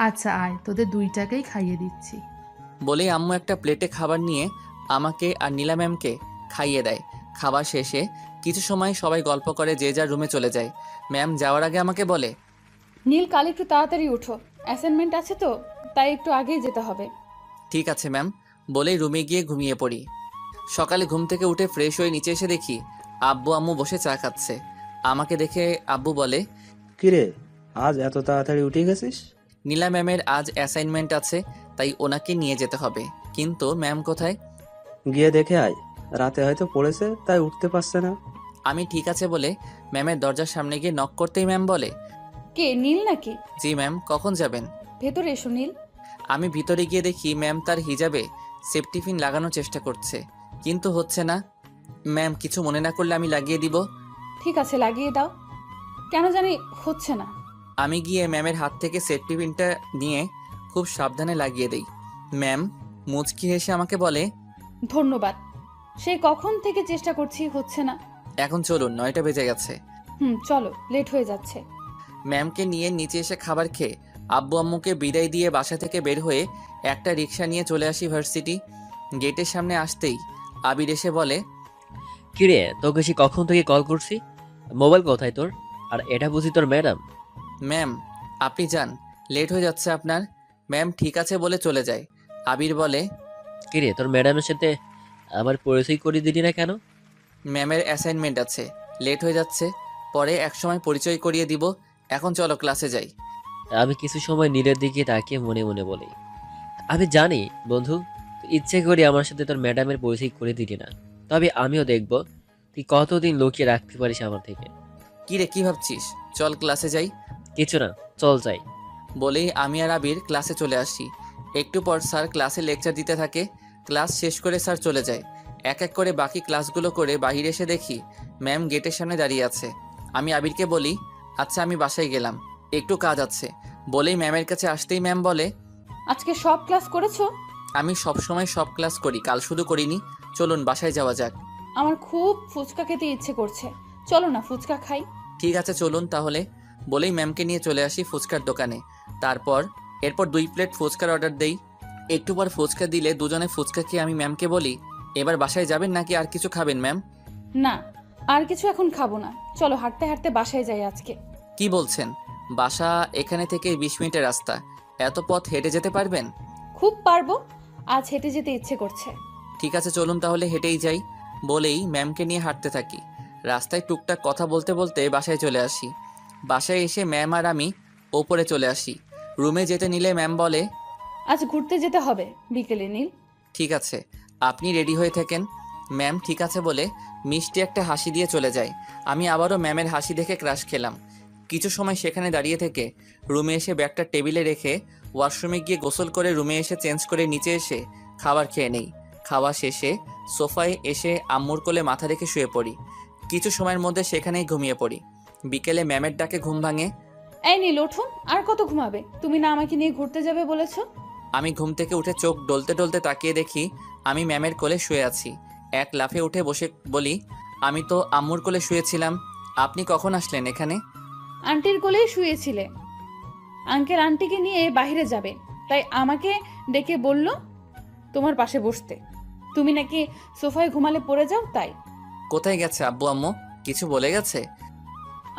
আচ্ছা আয়, তোদের দুইটাকেই খাইয়ে দিচ্ছি। বলেই আম্মু একটা প্লেটে খাবার নিয়ে আমাকে আর নীলা ম্যামকে খাইয়ে দেয়। খাবার শেষে কিছু সময় সবাই গল্প করে যে যার রুমে চলে যায়। ম্যাম যাওয়ার আগে আমাকে বলে, নীল, কাল একটু তাড়াতাড়ি উঠো, অ্যাসাইনমেন্ট আছে তো, তাই একটু আগেই যেতে হবে। ঠিক আছে ম্যাম, বলেই রুমে গিয়ে ঘুমিয়ে পড়ি। সকালে ঘুম থেকে উঠে ফ্রেশ হয়ে নিচে এসে দেখি আব্বু আম্মু বসে চা খাচ্ছে। আমাকে দেখে আব্বু বলে, কিরে, আজ এত তাড়াতাড়ি উঠে গেছিস? নীলা ম্যামের আজ অ্যাসাইনমেন্ট আছে, তাই ওনাকে নিয়ে যেতে হবে। কিন্তু ম্যাম কোথায়? গিয়ে দেখে আয়, রাতে হয়তো পড়েছে তাই উঠতে পারছে না। আমি ঠিক আছে বলে ম্যামের দরজার সামনে গিয়ে নক করতেই ম্যাম বলে, কে, নীল নাকি? জি ম্যাম, কখন যাবেন? ভেতরে এসো নীল। আমি ভিতরে গিয়ে দেখি ম্যাম তার হিজাবে সেফটি পিন লাগানোর চেষ্টা করছে, কিন্তু হচ্ছে না। ম্যাম কিছু মনে না করলে আমি লাগিয়ে দিব। ঠিক আছে, লাগিয়ে দাও। কেন জানি হচ্ছে না। আমি গিয়ে ম্যামের হাত থেকে সেফটি পিনটা নিয়ে খুব সাবধানে লাগিয়ে দেই। ম্যাম মুচকি হেসে আমাকে বলে, ধন্যবাদ। সেই কখন থেকে চেষ্টা করছি, হচ্ছে না। এখন চলুন, 9টা বেজে গেছে। চলো, লেট হয়ে যাচ্ছে। ম্যামকে নিয়ে নিচে এসে খাবার খেয়ে আব্বু আম্মুকে বিদায় দিয়ে বাসা থেকে বের হয়ে একটা রিক্সা নিয়ে চলে আসি ভার্সিটি। গেটের সামনে আসতেই আবির এসে বলে, কিরে, তোকে সে কখন থেকে কল করছি, মোবাইল কোথায় তোর? আর এটা বুঝি তোর ম্যাডাম? ম্যাম আপনি যান, লেট হয়ে যাচ্ছে আপনার। ম্যাম ঠিক আছে বলে চলে যায়। আবির বলে, কিরে, তোর ম্যাডামের সাথে আমার পরিচয় করিয়ে দিলি না কেন? ম্যামের অ্যাসাইনমেন্ট আছে, লেট হয়ে যাচ্ছে, পরে একসময় পরিচয় করিয়ে দিব। এখন চলো ক্লাসে যাই। আমি কিছু সময় নীলের দিকে তাকিয়ে মনে মনে বলি, আমি জানি বন্ধু, তুই ইচ্ছে করে আমার সাথে তোর ম্যাডামের পরিচয় করে দিলি না, তবে আমিও দেখব তুই কতদিন লুকিয়ে রাখতে পারিস আমার থেকে। কি রে, কি ভাবছিস? চল ক্লাসে যাই। কিছু না, চল যাই। বলেই আমি আর আবির ক্লাসে চলে আসি। একটু পর স্যার ক্লাসে লেকচার দিতে থাকে। ক্লাস শেষ করে স্যার চলে যায়। এক এক করে বাকি ক্লাসগুলো করে বাহিরে এসে দেখি ম্যাম গেটের সামনে দাঁড়িয়ে আছে। আমি আবিরকে বলি, আচ্ছা আমি বাসায় গেলাম, একটু কাজ আছে। বলেই ম্যামের কাছে আসতেই ম্যাম বলে, আজকে সব ক্লাস করেছো? আমি সবসময় সব ক্লাস করি, কাল শুধু করিনি। চলুন বাসায় যাওয়া যাক। আমার খুব ফুচকা খেতে ইচ্ছে করছে, চলো না ফুচকা খাই। ঠিক আছে চলুন তাহলে। বলেই ম্যামকে নিয়ে চলে আসি ফুচকার দোকানে। এরপর 2 প্লেট ফুচকার অর্ডার দেই। একটু পর ফুচকা দিলে দুজনে ফুচকা খেয়ে আমি ম্যামকে বলি, এবার বাসায় যাবেন নাকি আর কিছু খাবেন ম্যাম? না, আর কিছু এখন খাবো না, চলো হাঁটতে হাঁটতে বাসায় যাই আজকে। কি বলছেন? বাসা এখানে থেকে 20 মিনিটের রাস্তা, এত পথ হেঁটে যেতে পারবেন? খুব পারবো, আজ হেঁটে যেতে ইচ্ছে করছে। ঠিক আছে চলুন তাহলে হেঁটেই যাই। বলেই ম্যামকে নিয়ে হাঁটতে থাকি। রাস্তায় টুকটাক কথা বলতে বলতে বাসায় চলে আসি। বাসায় এসে ম্যাম আর আমি ওপরে চলে আসি। রুমে যেতে নিলে ম্যাম বলে, আজ ঘুরতে যেতে হবে বিকেলে নীল। ঠিক আছে, আপনি রেডি হয়ে থাকেন। ম্যাম ঠিক আছে বলে মিষ্টি একটা হাসি দিয়ে চলে যায়। আমি আবারও ম্যামের হাসি দেখে ক্রাশ খেলাম। কিছু সময় সেখানে দাঁড়িয়ে থেকে রুমে এসে ব্যাগটা টেবিলে রেখে ওয়াশরুমে গিয়ে গোসল করে রুমে এসে চেঞ্জ করে নিচে এসে খাবার খেয়ে নেই। খাওয়া শেষে সোফায় এসে আম্মুর কোলে মাথা রেখে শুয়ে পড়ি। কিছু সময়ের মধ্যে সেখানেই ঘুমিয়ে পড়ি। বিকেলে ম্যামের ডাকে ঘুম ভাঙে। এই নীল উঠুন, আর কত ঘুমাবে? তুমি না আমাকে নিয়ে ঘুরতে যাবে বলেছো? আমি ঘুম থেকে উঠে চোখ ডলতে ডলতে তাকিয়ে দেখি আমি ম্যামের কোলে শুয়ে আছি। এক লাফে উঠে বসে বলি, আমি তো আম্মুর কোলে শুয়েছিলাম, আপনি কখন আসলেন এখানে? আন্টির কোলেই শুয়েছিলে। আঙ্কেল আন্টিকে নিয়ে বাইরে যাবে, তাই আমাকে ডেকে বলল তোমার পাশে বসতে। তুমি নাকি সোফায় ঘুমালে পড়ে যাও, তাই। কোথায় গেছে আব্বু আম্মু? কিছু বলে গেছে?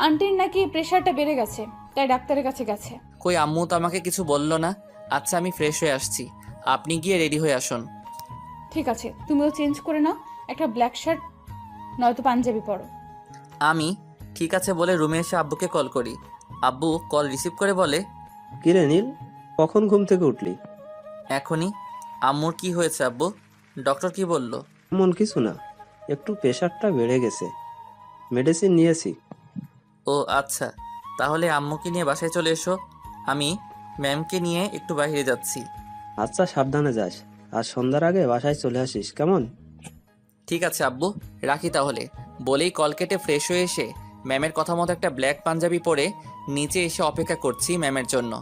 আন্টির নাকি প্রেশারটা বেড়ে গেছে, তাই ডাক্তারের কাছে গেছে। কই আম্মু তো আমাকে কিছু বললো না। আচ্ছা আমি ফ্রেশ হয়ে আসছি, আপনি গিয়ে রেডি হয়ে আসুন। ঠিক আছে, তুমিও চেঞ্জ করে নাও, একটা ব্ল্যাক শার্ট নয়তো পাঞ্জাবি পরো। আমি ঠিক আছে বলে রুমে এসে আব্বুকে কল করি। আব্বু কল রিসিভ করে বলে, কিরে নীল, কখন ঘুম থেকে উঠলি? এখনই। আম্মুর কি হয়েছে আব্বু? ডক্টর কি বলল? এমন কিছু না, একটু প্রেশারটা বেড়ে গেছে, মেডিসিন নিয়েছি। ও আচ্ছা, তাহলে আম্মুকে নিয়ে বাসায় চলে এসো, আমি ম্যামকে নিয়ে একটু বাইরে যাচ্ছি। আচ্ছা সাবধানে যাস, আর সন্ধ্যার আগে বাসায় চলে আসিস, কেমন? ঠিক আছে আব্বু, রাখি তাহলে। বলেই কল কেটে ফ্রেশ হয়ে এসে ম্যামের কথা মতো একটা ব্ল্যাক পাঞ্জাবি পরে নিচে এসে অপেক্ষা করছি ম্যামের জন্য।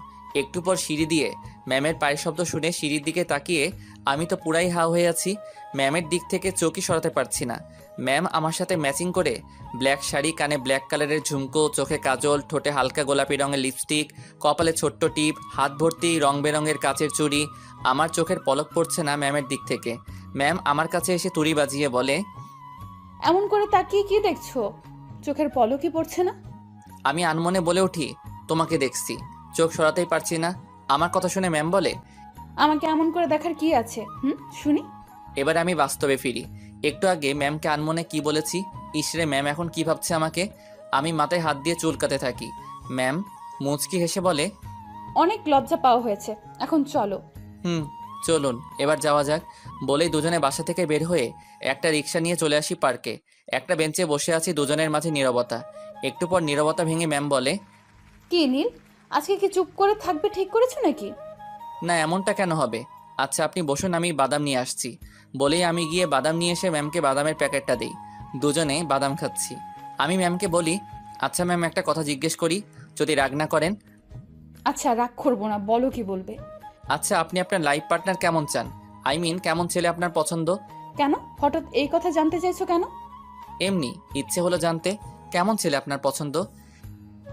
একটু পর সিঁড়ি দিয়ে ম্যামের পায়ের শব্দ শুনে সিঁড়ির দিকে তাকিয়ে আমি তো পুরাই হা হয়ে আছি। ম্যামের দিক থেকে চোখই সরাতে পারছি না। ম্যাম আমার সাথে ম্যাচিং করে ব্ল্যাক শাড়ি, কানে ব্ল্যাক কালারের ঝুমকো, চোখে কাজল, ঠোঁটে হালকা গোলাপি রঙের লিপস্টিক, কপালে ছোট্ট টিপ, হাত ভর্তি রং বেরঙের কাচের চুড়ি। আমার চোখের পলক পড়ছে না ম্যামের দিক থেকে। ম্যাম আমার কাছে এসে তুড়ি বাজিয়ে বলে, এমন করে তাকিয়ে কি দেখছো? চোখের পলকই পড়ছে না? আমি আনমনে বলে উঠি, তোমাকে দেখছি, চোখ সরাতেই পারছি না। আমার কথা শুনে ম্যাম বলে, আমাকে এমন করে দেখার কি আছে? শুনি। এবার আমি বাস্তবে ফিরি। একটু আগে ম্যামকে আনমনে কি বলেছি, ইসরে ম্যাম এখন কি ভাবছে আমাকে। আমি মাথায় হাত দিয়ে চুলকাতে থাকি। ম্যাম মুচকি হেসে বলে, অনেক লজ্জা পাওয়া হয়েছে, এখন চলো। চলুন এবার যাওয়া যাক। বলেই দুজনে বাসা থেকে বের হয়ে একটা রিক্সা নিয়ে চলে আসি পার্কে। একটা বেঞ্চে বসে আছি, দুজনের মাঝে নীরবতা। একটু পর নীরবতা ভেঙে ম্যাম বলে, কি নীল, আজকে কি চুপ করে থাকবে ঠিক করেছো নাকি? না এমনটা কেন হবে? আচ্ছা আপনি বসুন, আমি বাদাম নিয়ে আসছি। বলেই আমি গিয়ে বাদাম নিয়ে এসে ম্যামকে বাদামের প্যাকেটটা দিই। দুজনে বাদাম খাচ্ছি। আমি ম্যামকে বলি, আচ্ছা ম্যাম একটা কথা জিজ্ঞেস করি, যদি রাগ না করেন? আচ্ছা রাগ করবো না, বলো কি বলবে। আচ্ছা আপনি আপনার লাইফ পার্টনার কেমন চান? আই মিন কেমন ছেলে আপনার পছন্দ? কেন হঠাৎ এই কথা জানতে চাইছো কেন? এমনি ইচ্ছে হলো জানতে, কেমন ছেলে আপনার পছন্দ?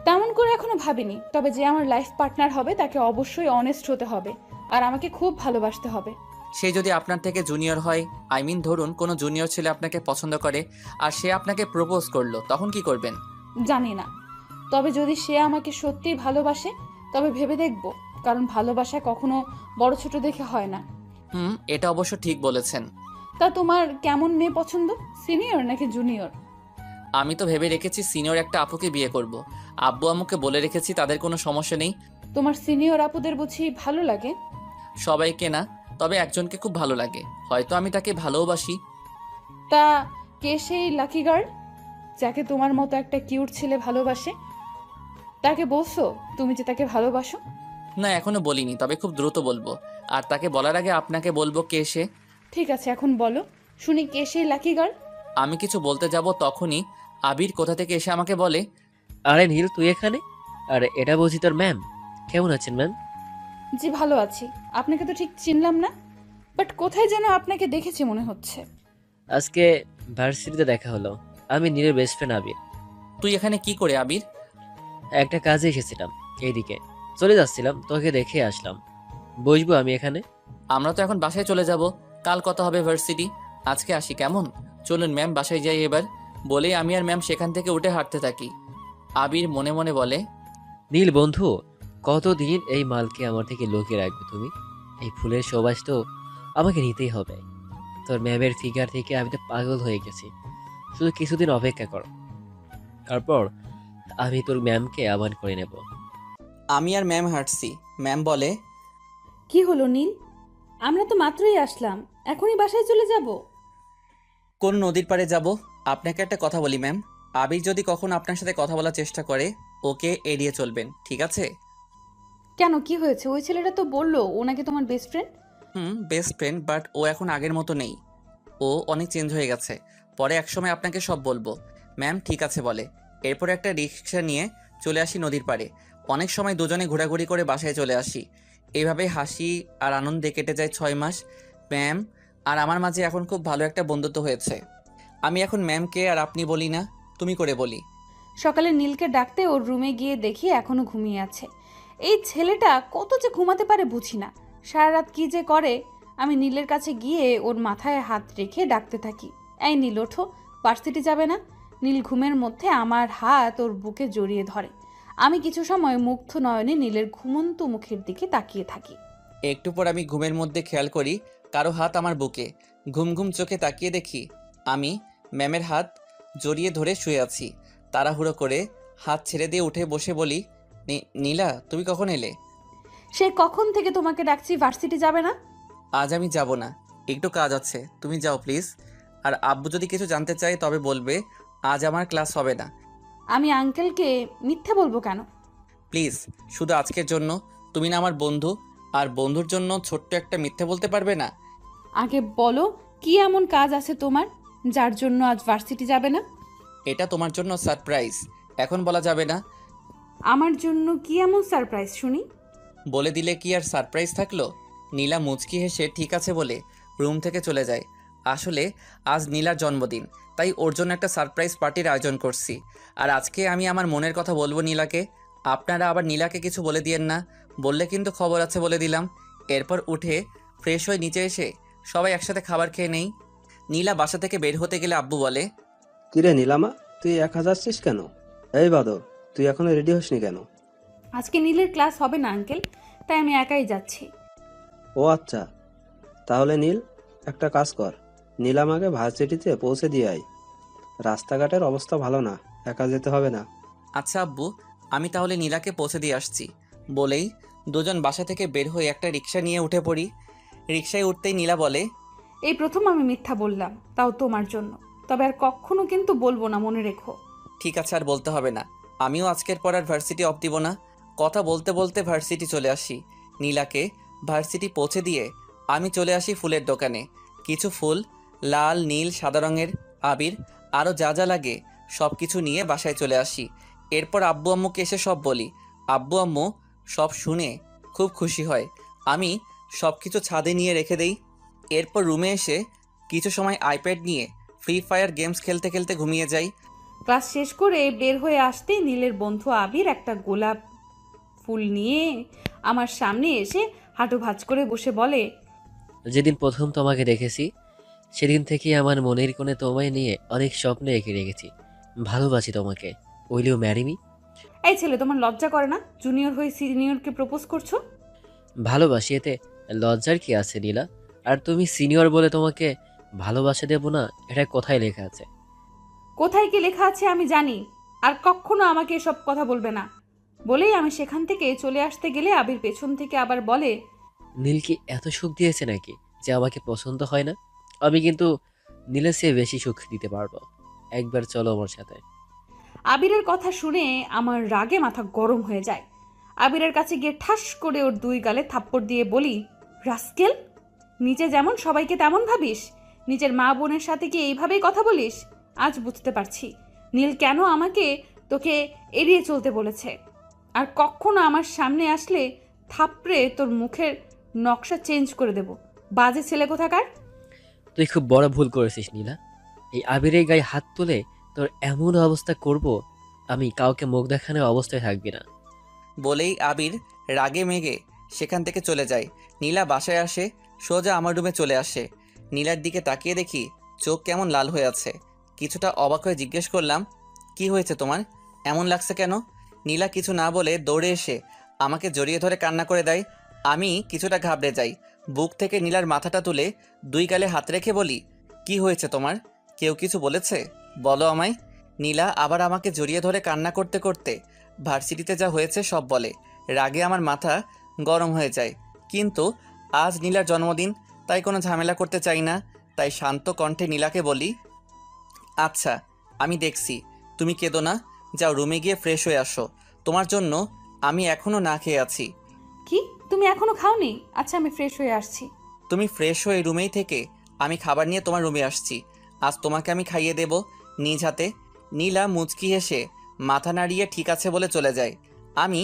তেমন করে এখনো ভাবিনি, তবে যে আমার লাইফ পার্টনার হবে তাকে অবশ্যই অনেস্ট হতে হবে আর আমাকে খুব ভালোবাসতে হবে। সে যদি আপনার থেকে জুনিয়র হয়, আই মিন ধরুন কোনো জুনিয়র ছেলে আপনাকে পছন্দ করে আর সে আপনাকে প্রপোজ করলো, তখন কি করবেন? জানি না, তবে যদি সে আমাকে সত্যিই ভালোবাসে তবে ভেবে দেখব, কারণ ভালোবাসা কখনো বড় ছোট দেখে হয় না। এটা অবশ্য ঠিক বলেছেন। তা তোমার কেমন মেয়ে পছন্দ, সিনিয়র নাকি জুনিয়র? আমি তো ভেবে রেখেছি সিনিয়র একটা আপুকে বিয়ে করব। আব্বু আম্মুকে বলে রেখেছি, তাদের কোনো সমস্যা নেই। তোমার সিনিয়র আপুদের বুঝি ভালো লাগে? সবাইকে না, তবে একজনকে খুব ভালো লাগে, হয়তো আমি তাকে ভালোবাসি। তা কে সেই লাকি গার্ল যাকে তোমার মতো একটা কিউট ছেলে ভালোবাসে? তাকে বলছো তুমি যে তাকে ভালোবাসো? না এখনো বলিনি, তবে খুব দ্রুত বলবো। আর তাকে বলার আগে আপনাকে বলবো কে সে। ঠিক আছে এখন বলো, শুনি কে সেই লাকি গার্ল। আমি কিছু বলতে যাব তখনই আবির কোথা থেকে এসে আমাকে বলে, আরে নীল তুই এখানে? আরে এটা বুঝি তোর ম্যাম। কেমন আছেন ম্যাম? জি ভালো আছি, আপনাকে তো ঠিক চিনলাম না, বাট কোথায় যেন আপনাকে দেখেছি মনে হচ্ছে। আজকে ভার্সিটিতে দেখা হলো। আমি নীলের বেস্ট ফ্রেন্ড আবির। তুই এখানে কি করে আবির? একটা কাজে এসেছিলাম, এইদিকে চলে যাচ্ছিলাম, তোকে দেখে আসলাম। বসবো আমি এখানে? আমরা তো এখন বাসায় চলে যাব, কাল কথা হবে ভার্সিটি। আজকে আসি কেমন? চলুন ম্যাম বাসায় যাই এবার। বলেই আমি আর ম্যাম সেখান থেকে উঠে হাঁটতে থাকি। আবির মনে মনে বলে, নীল বন্ধু, কতদিন এই মালকে আমার থেকে লুকিয়ে রাখবে তুমি? এই ফুলের সুবাস তো আমাকে নিতেই হবে। তোর ম্যামের ফিগার থেকে আমি তো পাগল হয়ে গেছি। শুধু কিছুদিন অপেক্ষা কর, তারপর আমি তোর ম্যামকে আহ্বান করে নেব। আমি আর ম্যাম হাঁটছি। ম্যাম বলে, কি হলো নীল, আমরা তো মাত্রই আসলাম, এখনই বাসায় চলে যাব? কোন নদীর পাড়ে যাব? আপনাকে একটা কথা বলি ম্যাম, আবির যদি কখনো আপনার সাথে কথা বলার চেষ্টা করে, ওকে এড়িয়ে চলবেন, ঠিক আছে? কেন, কি হয়েছে? ওই ছেলেটা তো বললো ও নাকি তোমার best friend. Best friend, but ও এখন আগের মতো নেই। ও অনেক চেঞ্জ হয়ে গেছে। পরে একসময় আপনাকে সব বলবো। ম্যাম ঠিক আছে বলে। এরপর একটা রিক্সা নিয়ে চলে আসি নদীর পাড়ে। অনেক সময় দুজনে ঘোরাঘুরি করে বাসায় চলে আসি। এইভাবে হাসি আর আনন্দে কেটে যায় 6 মাস। ম্যাম আর আমার মাঝে এখন খুব ভালো একটা বন্ধুত্ব হয়েছে। আমি এখন ম্যামকে আর আপনি বলি না, তুমি করে বলি। সকালে নীলকে ডাকতে ওর রুমে গিয়ে দেখি এখনো ঘুমিয়ে আছে। এই ছেলেটা কত যে ঘুমাতে পারে বুঝি না। সারা রাত কি যে করে। আমি নীলের কাছে গিয়ে ওর মাথায় হাত রেখে ডাকতে থাকি, এই নীল ওঠো, ভার্সিটি যাবে না? নীল ঘুমের মধ্যে আমার হাত ওর বুকে জড়িয়ে ধরে। আমি কিছু সময় মুগ্ধ নয়নে নীলের ঘুমন্ত মুখের দিকে তাকিয়ে থাকি। একটু পর আমি ঘুমের মধ্যে খেয়াল করি কারো হাত আমার বুকে। ঘুম ঘুম চোখে তাকিয়ে দেখি আমি ম্যামের হাত জড়িয়ে ধরে শুয়ে আছি। তাড়াহুড়ো করে হাত ছেড়ে দিয়ে উঠে বসে বলি, নীলা তুমি কখন এলে? সে কখন থেকে তোমাকে ডাকছি, ভার্সিটি যাবে না? আজ আমি যাব না, একটু কাজ আছে, তুমি যাও প্লিজ। আর আব্বু যদি কিছু জানতে চায় তবে বলবে আজ আমার ক্লাস হবে না। আমি আঙ্কেলকে মিথ্যে বলবো কেন? প্লিজ শুধু আজকের জন্য, তুমি না আমার বন্ধু, আর বন্ধুর জন্য ছোট্ট একটা মিথ্যে বলতে পারবে না? আগে বলো, কি এমন কাজ আছে তোমার যার জন্য আজ ভার্সিটি যাবে না? এটা তোমার জন্য সারপ্রাইজ, এখন বলা যাবে না। আমার জন্য কি এমন সারপ্রাইজ শুনি? বলে দিলে কি আর সারপ্রাইজ থাকলো? নীলা মুচকি হেসে ঠিক আছে বলে রুম থেকে চলে যায়। আসলে আজ নীলার জন্মদিন, তাই ওর জন্য একটা সারপ্রাইজ পার্টির আয়োজন করছি। আর আজকে আমি আমার মনের কথা বলবো নীলাকে। আপনারা আবার নীলাকে কিছু বলে দিয়েন না, বললে কিন্তু খবর আছে বলে দিলাম। এরপর উঠে ফ্রেশ হয়ে নিচে এসে সবাই একসাথে খাবার খেয়ে নেই। নীলা বাসা থেকে বের হতে গেলে আব্বু বলে, কিরে নীলামা, তুই একা যাচ্ছিস কেন? এই বাদর, তুই এখনো রেডি হসনি কেন? আজকে নীলের ক্লাস হবে না আঙ্কেল, তাই আমি একাই যাচ্ছি। ও আচ্ছা, তাহলে নীল একটা কাজ কর, নীলামাকে ভার্সিটিতে পৌঁছে দিয়ে আয়। রাস্তাঘাটের অবস্থা ভালো না, একা যেতে হবে না। আচ্ছা আব্বু, আমি তাহলে নীলাকে পৌঁছে দিয়ে আসছি। বলেই দুজন বাসা থেকে বের হয়ে একটা রিক্সা নিয়ে উঠে পড়ি। রিক্সায় উঠতেই নীলা বলে, এই প্রথম আমি মিথ্যা বললাম, তাও তোমার জন্য। তবে আর কখনো কিন্তু বলবো না, মনে রেখো। ঠিক আছে আর বলতে হবে না। আমিও আজকের পর আর ভার্সিটি অফ দিব না। কথা বলতে বলতে ভার্সিটি চলে আসি। নীলাকে ভার্সিটি পৌঁছে দিয়ে আমি চলে আসি ফুলের দোকানে। কিছু ফুল, লাল নীল সাদা রঙের আবির, আরও যা যা লাগে সব কিছু নিয়ে বাসায় চলে আসি। এরপর আব্বু আম্মুকে এসে সব বলি। আব্বু আম্মু সব শুনে খুব খুশি হয়। আমি সব কিছু ছাদে নিয়ে রেখে দেই। এরপর রুমে এসে কিছু সময় আইপ্যাড নিয়ে ফ্রি ফায়ার গেমস খেলতে খেলতে ঘুমিয়ে যাই। ক্লাস শেষ করে বের হয়ে আসতেই নীলের বন্ধু আবির একটা গোলাপ ফুল নিয়ে আমার সামনে এসে হাঁটু ভাঁজ করে বসে বলে, যেদিন প্রথম তোমাকে দেখেছি সেদিন থেকে আমার মনের কোণে তোমায় নিয়ে অনেক স্বপ্ন এঁকে রেখেছি। ভালোবাসি তোমাকে। Will you marry me? এই ছেলে, তোমার লজ্জা করে না? জুনিয়র হয়ে সিনিয়রকে প্রপোজ করছো। ভালোবাসি, এতে লজ্জার কি আছে নীলা? আর তুমি সিনিয়র বলে তোমাকে ভালোবাসা দেব না, এটা কোথায় লেখা আছে? কোথায় কি লেখা আছে আমি জানি, আর কখনো আমাকে এসব কথা বলবে না। বলেই আমি সেখান থেকে চলে আসতে গেলে আবির পেছন থেকে আবার বলে, নীল কি এত সুখ দিয়েছে নাকি যে আমাকে পছন্দ হয় না? আমি কিন্তু নীলের চেয়ে বেশি সুখ দিতে পারবো। একবার চলো আমার সাথে। আবিরের কথা শুনে আমার রাগে মাথা গরম হয়ে যায়। আবিরের কাছে গিয়ে ঠাস করে ওর দুই গালে থাপ্পড় দিয়ে বলি, রাস্কেল, নিচে যেমন সবাইকে তেমন ভাবিস, নিজের মা বোনের সাথে কি এইভাবেই কথা বলিস? আজ বুঝতে পারছি নীল কেন আমাকে তোকে এড়িয়ে চলতে বলেছে। আর কখনো আমার সামনে আসলে থাপড়ে তোর মুখের নকশা চেঞ্জ করে দেব, বাজে ছেলে কোথাকার। তুই খুব বড় ভুল করেছিস নীলা। এই আবিরের গায়ে হাত তুলে তোর এমন অবস্থা করব, আমি কাউকে মুখ দেখানোর অবস্থায় থাকবি না। বলেই আবির রাগে মেগে সেখান থেকে চলে যায়। নীলা বাসায় আসে, সোজা আমার রুমে চলে আসে। নীলার দিকে তাকিয়ে দেখি চোখ কেমন লাল হয়ে আছে। কিছুটা অবাক হয়ে জিজ্ঞেস করলাম, কি হয়েছে তোমার, এমন লাগছে কেন? নীলা কিছু না বলে দৌড়ে এসে আমাকে জড়িয়ে ধরে কান্না করে দেয়। আমি কিছুটা ঘাবড়ে যাই। বুক থেকে নীলার মাথাটা তুলে দুই গালে হাত রেখে বলি, কি হয়েছে তোমার? কেউ কিছু বলেছে? বলো আমায়। নীলা আবার আমাকে জড়িয়ে ধরে কান্না করতে করতে ভার্সিটিতে যা হয়েছে সব বলে। রাগে আমার মাথা গরম হয়ে যায়। কিন্তু আজ নীলার জন্মদিন, তাই কোনো ঝামেলা করতে চাই না। তাই শান্ত কণ্ঠে নীলাকে বলি, আচ্ছা আমি দেখছি, তুমি কেঁদো না, যাও রুমে গিয়ে ফ্রেশ হয়ে আসো। তোমার জন্য আমি এখনো না খেয়ে আছি। কি, তুমি এখনো খাওনি? আচ্ছা, আমি ফ্রেশ হয়ে আসছি। তুমি ফ্রেশ হয়ে রুমেই থেকে আমি খাবার নিয়ে তোমার রুমে আসছি। আজ তোমাকে আমি খাইয়ে দেব নিজ হাতে। নীলা মুচকি হেসে মাথা নাড়িয়ে ঠিক আছে বলে চলে যায়। আমি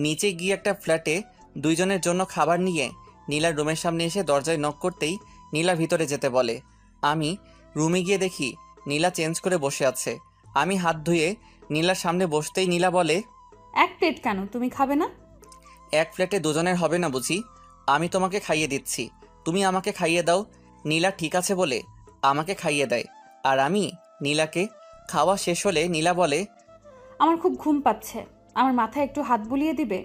নিচে গিয়ে একটা ফ্ল্যাটে দুইজনের জন্য খাবার নিয়ে নীলার রুমের সামনে এসে দরজায় নক করতেই নীলা ভিতরে যেতে বলে। আমি রুমে গিয়ে দেখি নীলা চেঞ্জ করে বসে আছে। আমি হাত ধুয়ে নীলার সামনে বসতেই নীলা বলে, এক প্লেট কেন, তুমি খাবে না? এক প্লেটে দুজনের হবে না বুঝি? আমি তোমাকে খাইয়ে দিচ্ছি, তুমি আমাকে খাইয়ে দাও। নীলা ঠিক আছে বলে আমাকে খাইয়ে দেয়, আর আমি নীলাকে। খাওয়া শেষ হলে নীলা বলে, আমার খুব ঘুম পাচ্ছে, আমার মাথায় একটু হাত বুলিয়ে দিবে?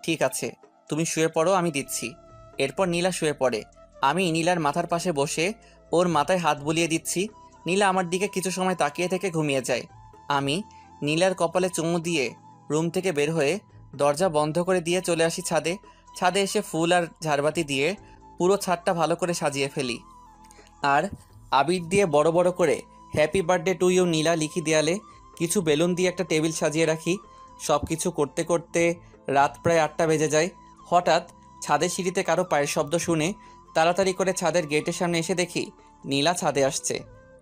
ঠিক আছে, তুমি শুয়ে পড়ো, আমি দিচ্ছি। এরপর নীলা শুয়ে পড়ে। আমি নীলার মাথার পাশে বসে ওর মাথায় হাত বুলিয়ে দিচ্ছি। নীলা আমার দিকে কিছু সময় তাকিয়ে থেকে ঘুমিয়ে যায়। আমি নীলার কপালে চুমু দিয়ে রুম থেকে বের হয়ে দরজা বন্ধ করে দিয়ে চলে আসি ছাদে। ছাদে এসে ফুল আর ঝাড়বাতি দিয়ে পুরো ছাদটা ভালো করে সাজিয়ে ফেলি। আর আবির দিয়ে বড় বড় করে হ্যাপি বার্থডে টু ইউ নীলা লিখি দেয়ালে। কিছু বেলুন দিয়ে একটা টেবিল সাজিয়ে রাখি। সব কিছু করতে করতে রাত প্রায় 8টা বেজে যায়। হঠাৎ ছাদের সিঁড়িতে কারো পায়ের শব্দ শুনে তাড়াতাড়ি করে ছাদের গেটের সামনে এসে দেখি নীলা ছাদে আসছে।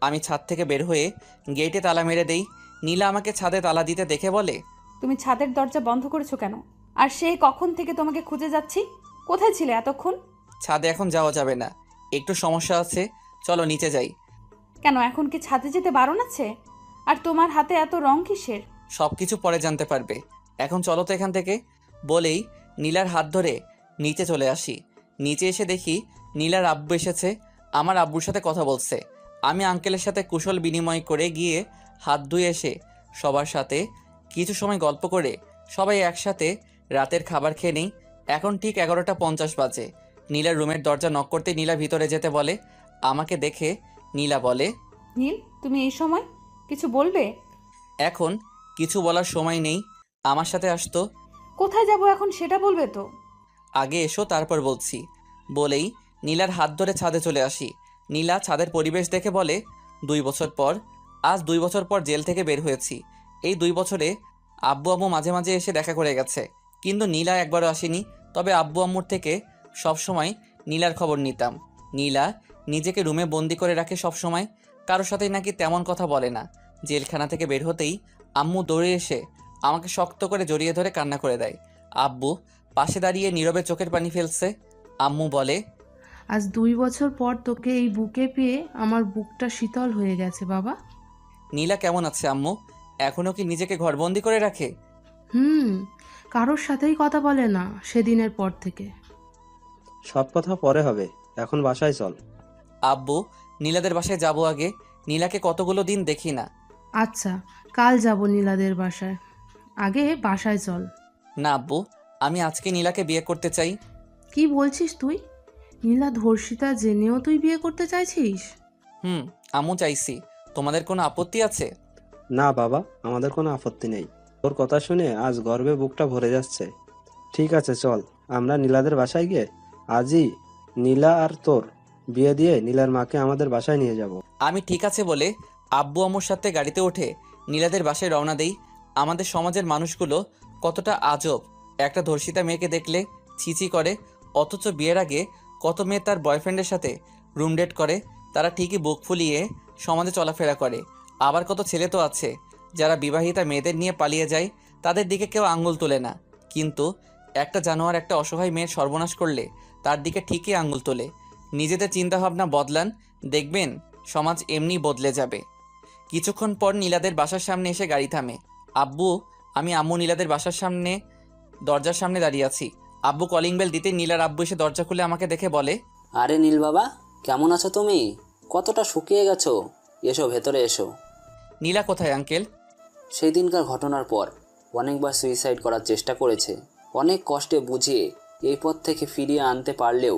আমি ছাদ থেকে বের হয়ে গেটে তালা মেরে দেই। নীলা আমাকে ছাদে তালা দিতে দেখে বলে, তুমি ছাদের দরজা বন্ধ করেছো কেন? আর সেই কখন থেকে তোমাকে খুঁজে যাচ্ছি, কোথায় ছিলে এতক্ষণ? ছাদে এখন যাওয়া যাবে না, একটু সমস্যা আছে, চলো নিচে যাই। কেন, এখন কি ছাদে যেতে বারণ আছে? আর তোমার হাতে এত রং কিসের? সব কিছু পরে জানতে পারবে, এখন চলো তো এখান থেকে। বলেই নীলার হাত ধরে নিচে চলে আসি। নিচে এসে দেখি নীলার আব্বু এসেছে, আমার আব্বুর সাথে কথা বলছে। আমি আঙ্কেলের সাথে কুশল বিনিময় করে গিয়ে হাত ধুয়ে এসে সবার সাথে কিছু সময় গল্প করে সবাই একসাথে রাতের খাবার খেয়ে নিই। এখন ঠিক 11টা 50 বাজে। নীলার রুমের দরজা নক করতে নীলা ভিতরে যেতে বলে। আমাকে দেখে নীলা বলে, নীল, তুমি এই সময় কিছু বলবে? এখন কিছু বলার সময় নেই, আমার সাথে আসতো। কোথায় যাব এখন সেটা বলবে তো? আগে এসো, তারপর বলছি। বলেই নীলার হাত ধরে ছাদে চলে আসি। নীলা ছাদের পরিবেশ দেখে বলে, 2 বছর পর, আজ 2 বছর পর জেল থেকে বের হয়েছি। এই 2 বছরে আব্বু আম্মু মাঝে মাঝে এসে দেখা করে গেছে, কিন্তু নীলা একবারও আসেনি। তবে আব্বু আম্মুর থেকে সবসময় নীলার খবর নিতাম। নীলা নিজেকে রুমে বন্দি করে রাখে সবসময়, কারোর সাথেই নাকি তেমন কথা বলে না। জেলখানা থেকে বের হতেই আম্মু দৌড়ে এসে আমাকে শক্ত করে জড়িয়ে ধরে কান্না করে দেয়। আব্বু পাশে দাঁড়িয়ে নীরবে চোখের পানি ফেলছে। আম্মু বলে, আজ 2 বছর পর তোকে এই বুকে পেয়ে আমার বুকটা শীতল হয়ে গেছে বাবা। নীলা কেমন আছে আম্মু? এখনও কি নিজেকে ঘরবন্দি করে রাখে? কারোর সাথেই কথা বলে না সেদিনের পর থেকে। সব কথা পরে হবে, এখন বাসায় চল। আব্বু, নীলাদের বাসায় যাব আগে। নীলাকে কতগুলো দিন দেখি না। আচ্ছা, কাল যাব নীলাদের বাসায়, আগে বাসায় চল। না আব্বু, আমি আজকে নীলাকে বিয়ে করতে চাই। কি বলছিস তুই? নীলা ধর্ষিতা জেনেও তুই বিয়ে করতে চাইছিস? আম্মু চাইছি। তোমাদের কোনো আপত্তি আছে? না বাবা, আমাদের কোনো আপত্তি নেই। তোর কথা শুনে আজ গর্বে বুকটা ভরে যাচ্ছে। ঠিক আছে চল, আমরা নীলাদের বাসায় গিয়ে আজই নীলা আর তোর বিয়ে দিয়ে নীলার মাকে আমাদের বাসায় নিয়ে যাব। আমি ঠিক আছে বলে আব্বু আম্মুর সাথে গাড়িতে উঠে নীলাদের বাসায় রওনা দেই। আমাদের সমাজের মানুষগুলো কতটা আজব। একটা ধর্ষিতা মেয়েকে দেখলে ছিচি করে, অথচ বিয়ের আগে কত মেয়ে তার বয়ফ্রেন্ডের সাথে রুম ডেট করে। তারা ঠিকই বুক ফুলিয়ে সমাজে চলাফেরা করে। আবার কত ছেলে তো আছে যারা বিবাহিতা মেয়েদের নিয়ে পালিয়ে যায়, তাদের দিকে কেউ আঙ্গুল তোলে না। কিন্তু একটা জানোয়ার একটা অসহায় মেয়ের সর্বনাশ করলে তার দিকে ঠিকই আঙ্গুল তোলে। নিজেদের চিন্তাভাবনা বদলান, দেখবেন সমাজ এমনি বদলে যাবে। কিছুক্ষণ পর নীলাদের বাসার সামনে এসে গাড়ি থামে। আমি আম্মু নীলাদের বাসার সামনে দরজার সামনে দাঁড়িয়ে আছি। আব্বু কলিং বেল দিতে নীলার আব্বু এসে দরজা খুলে আমাকে দেখে বলে, আরে নীল বাবা, কেমন আছো তুমি? কতটা শুকিয়ে গেছো, এসো ভেতরে এসো। নীলা কোথায় আঙ্কেল? সেই দিনকার ঘটনার পর অনেকবার সুইসাইড করার চেষ্টা করেছে। অনেক কষ্টে বুঝিয়ে এই পথ থেকে ফিরিয়ে আনতে পারলেও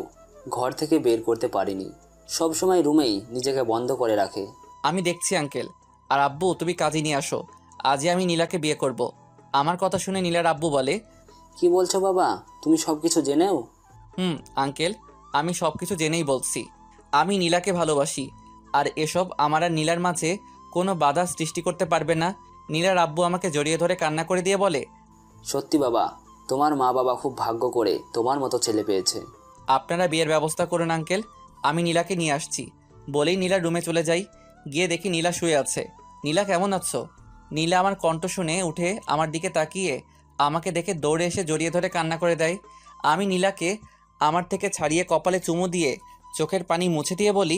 ঘর থেকে বের করতে পারিনি। সবসময় রুমেই নিজেকে বন্ধ করে রাখে। আমি দেখছি আঙ্কেল। আর আব্বু, তুমি কাজে নিয়ে আসো, আজই আমি নীলাকে বিয়ে করব। আমার কথা শুনে নীলার আব্বু বলে, কি বলছো বাবা, তুমি সব কিছু জেনেও? আঙ্কেল, আমি সব কিছু জেনেই বলছি। আমি নীলাকে ভালোবাসি, আর এসব আমার আর নীলার মাঝে কোনো বাধা সৃষ্টি করতে পারবে না। নীলার আব্বু আমাকে জড়িয়ে ধরে কান্না করে দিয়ে বলে, সত্যি বাবা, তোমার মা বাবা খুব ভাগ্য করে তোমার মতো ছেলে পেয়েছে। আপনারা বিয়ের ব্যবস্থা করুন আঙ্কেল, আমি নীলাকে নিয়ে আসছি। বলেই নীলার রুমে চলে যাই। গিয়ে দেখি নীলা শুয়ে আছে। নীলা কেমন আছো? নীলা আমার কণ্ঠ শুনে উঠে আমার দিকে তাকিয়ে আমাকে দেখে দৌড়ে এসে জড়িয়ে ধরে কান্না করে দেয়। আমি নীলাকে আমার থেকে ছাড়িয়ে কপালে চুমু দিয়ে চোখের পানি মুছে দিয়ে বলি,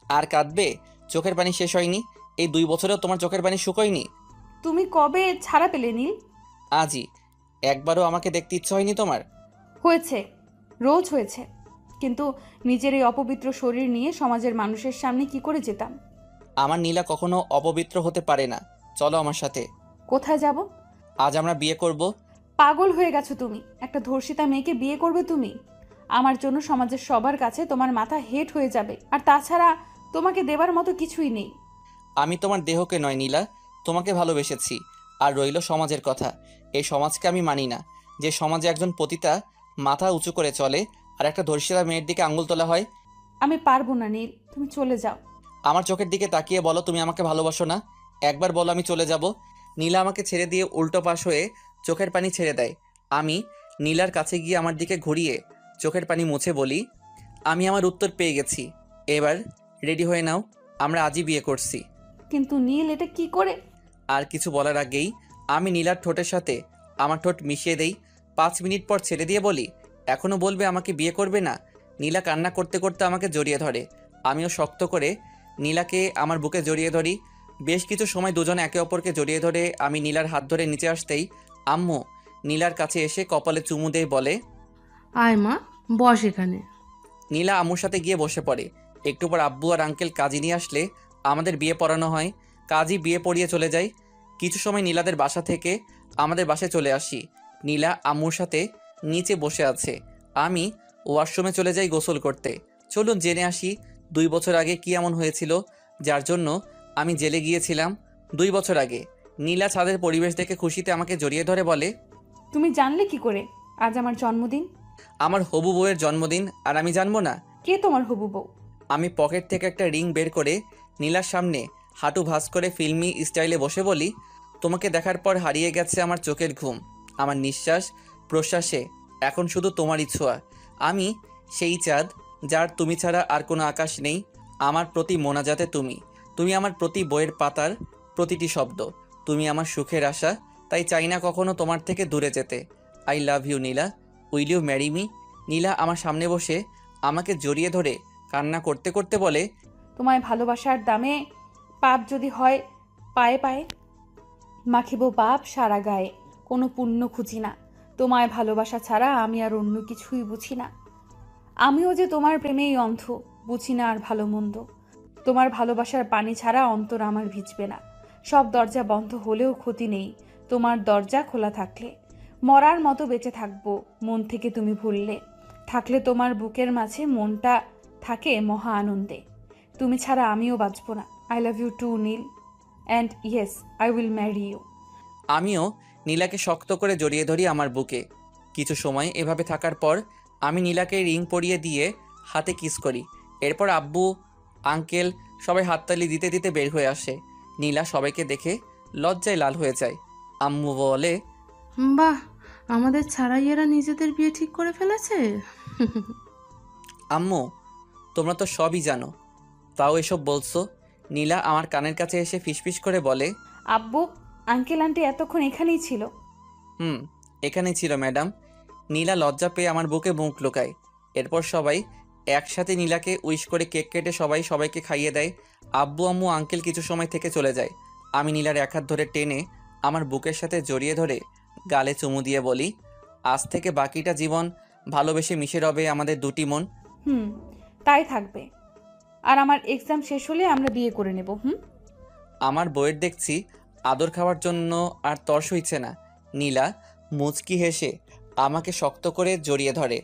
আর কাঁদবে? চোখের পানি শেষ হয়নি? এই 2 বছরেও তোমার চোখের পানি শুকোয়নি? তুমি কবে ছাড়া পেলে নীল? আজই। একবারও আমাকে দেখতে ইচ্ছে হয়নি তোমার? হয়েছে, রোজ হয়েছে, কিন্তু নিজের এই অপবিত্র শরীর নিয়ে সমাজের মানুষের সামনে কি করে যেতাম? আমার নীলা কখনো অপবিত্র হতে পারে না। চলো আমার সাথে। কোথায় যাব? আজ আমরা বিয়ে করব। পাগল হয়ে গেছো তুমি? একটা ধর্ষিতা মেয়েকে বিয়ে করবে তুমি? আমার জন্য সমাজের সবার কাছে তোমার মাথা হেট হয়ে যাবে, আর তাছাড়া তোমাকে দেবার মতো কিছুই নেই। আমি তোমার দেহকে নয় নীলা, তোমাকে ভালোবেসেছি। আর রইল সমাজের কথা। এই সমাজকে আমি মানি না, যে সমাজে একজন পতিতা মাথা উঁচু করে চলে আর একটা ধর্ষিতা মেয়ের দিকে আঙুল তোলা হয়। আমি পারবো না নীল, তুমি চলে যাও। আমার চোখের দিকে তাকিয়ে বলো তুমি আমাকে ভালোবাসো না। একবার বলো আমি চলে যাব। নীলা আমাকে ছেড়ে দিয়ে উল্টো পাশ হয়ে চোখের পানি ছেড়ে দেয়। আমি নীলার কাছে গিয়ে আমার দিকে ঘুরিয়ে চোখের পানি মুছে বলি, আমি আমার উত্তর পেয়ে গেছি। এবার রেডি হয়ে নাও, আমরা আজই বিয়ে করছি। কিন্তু নীল, এটা কি করে? আর কিছু বলার আগেই আমি নীলার ঠোঁটের সাথে আমার ঠোঁট মিশিয়ে দেই। 5 মিনিট পর ছেড়ে দিয়ে বলি, এখনও বলবে আমাকে বিয়ে করবে না? নীলা কান্না করতে করতে আমাকে জড়িয়ে ধরে। আমিও শক্ত করে নীলাকে আমার বুকে জড়িয়ে ধরি। বেশ কিছু সময় দুজনে একে অপরকে জড়িয়ে ধরে আমি নীলার হাত ধরে নিচে আসতেই আম্মু নীলার কাছে এসে কপালে চুমু দিয়ে বলে, আয় মা, বস এখানে। নীলা আম্মুর সাথে গিয়ে বসে পড়ে। একটু পর আব্বু আর আঙ্কেল কাজী নিয়ে আসলে আমাদের বিয়ে পড়ানো হয়। কাজী বিয়ে পড়িয়ে চলে যায়। কিছু সময় নীলাদের বাসা থেকে আমাদের বাসায় চলে আসি। নীলা আম্মুর সাথে নিচে বসে আছে। আমি ওয়াশরুমে চলে যাই গোসল করতে। চলুন জেনে আসি 2 বছর আগে কি এমন হয়েছিল যার জন্য আমি জেলে গিয়েছিলাম। 2 বছর আগে। নীলা ছাদের পরিবেশ দেখে খুশিতে আমাকে জড়িয়ে ধরে বলে, তুমি জানলে কি করে আজ আমার জন্মদিন? আমার হবু বউয়ের জন্মদিন আর আমি জানবো না? কে তোমার হবু বউ? আমি পকেট থেকে একটা রিং বের করে নীলার সামনে হাঁটু ভাঁজ করে ফিল্মি স্টাইলে বসে বলি, তোমাকে দেখার পর হারিয়ে গেছে আমার চোখের ঘুম, আমার নিঃশ্বাস প্রশ্বাসে এখন শুধু তোমারই ছোঁয়া। আমি সেই চাঁদ যার তুমি ছাড়া আর কোনো আকাশ নেই। আমার প্রতি মোনাজাতে তুমি, তুমি আমার প্রতি বইয়ের পাতার প্রতিটি শব্দ, তুমি আমার সুখের আশা। তাই চাই না কখনো তোমার থেকে দূরে যেতে। I love you Neela, will you marry me? Neela আমার সামনে বসে আমাকে জড়িয়ে ধরে কান্না করতে করতে বলে, তোমায় ভালোবাসার দামে পাপ যদি হয় পায়ে পায়ে মাখিব পাপ সারা গায়ে, কোনো পুণ্য খুঁজি না। তোমায় ভালোবাসা ছাড়া আমি আর অন্য কিছুই বুঝি না। আমিও যে তোমার প্রেমেই অন্ধ, বুঝি না আর ভালো মন্দ। তোমার ভালোবাসার পানি ছাড়া অন্তর আমার ভিজবে না। সব দরজা বন্ধ হলেও ক্ষতি নেই তোমার দরজা খোলা থাকলে। মরার মতো বেঁচে থাকবো মন থেকে তুমি ভুললে। থাকলে তোমার বুকের মাঝে মনটা থাকে মহা আনন্দে। তুমি ছাড়া আমিও বাঁচব না। I love you too Neel, and yes I will marry you. আমিও নীলাকে শক্ত করে জড়িয়ে ধরি আমার বুকে। কিছু সময় এভাবে থাকার পর আমি নীলাকে রিং পরিয়ে দিয়ে হাতে কিস করি। এরপর আব্বু আঙ্কেল সবাই হাততালি দিতে দিতে বের হয়ে আসে। নীলা সবাইকে দেখে লজ্জায় লাল হয়ে যায়। আম্মু বলে, বাহ, আমাদের ছাড়াই এরা নিজেদের বিয়ে ঠিক করে ফেলেছে। আম্মু তোমরা তো সবই জানো, তাও এসব বলছো? নীলা আমার কানের কাছে এসে ফিসফিস করে বলে, আব্বু আঙ্কেল আন্টি এতক্ষণ এখানেই ছিল? এখানেই ছিল ম্যাডাম। নীলা লজ্জা পেয়ে আমার বুকে মুখ লুকায়। এরপর সবাই একসাথে নীলাকে উইশ করে কেক কেটে সবাই সবাইকে খাইয়ে দেয়। আব্বু আম্মু আঙ্কেল কিছু সময় থেকে চলে যায়। আমি নীলার এক হাত ধরে টেনে আমার বুকের সাথে জড়িয়ে ধরে গালে চুমু দিয়ে বলি, আজ থেকে বাকিটা জীবন ভালোবেসে মিশে রবে আমাদের দুটি মন। তাই থাকবে। আর আমার এক্সাম শেষ হলে আমরা বিয়ে করে নেব। আমার বইয়ের দেখছি আদর খাওয়ার জন্য আর তর সইছে না। নীলা মুচকি হেসে আমাকে শক্ত করে জড়িয়ে ধরে।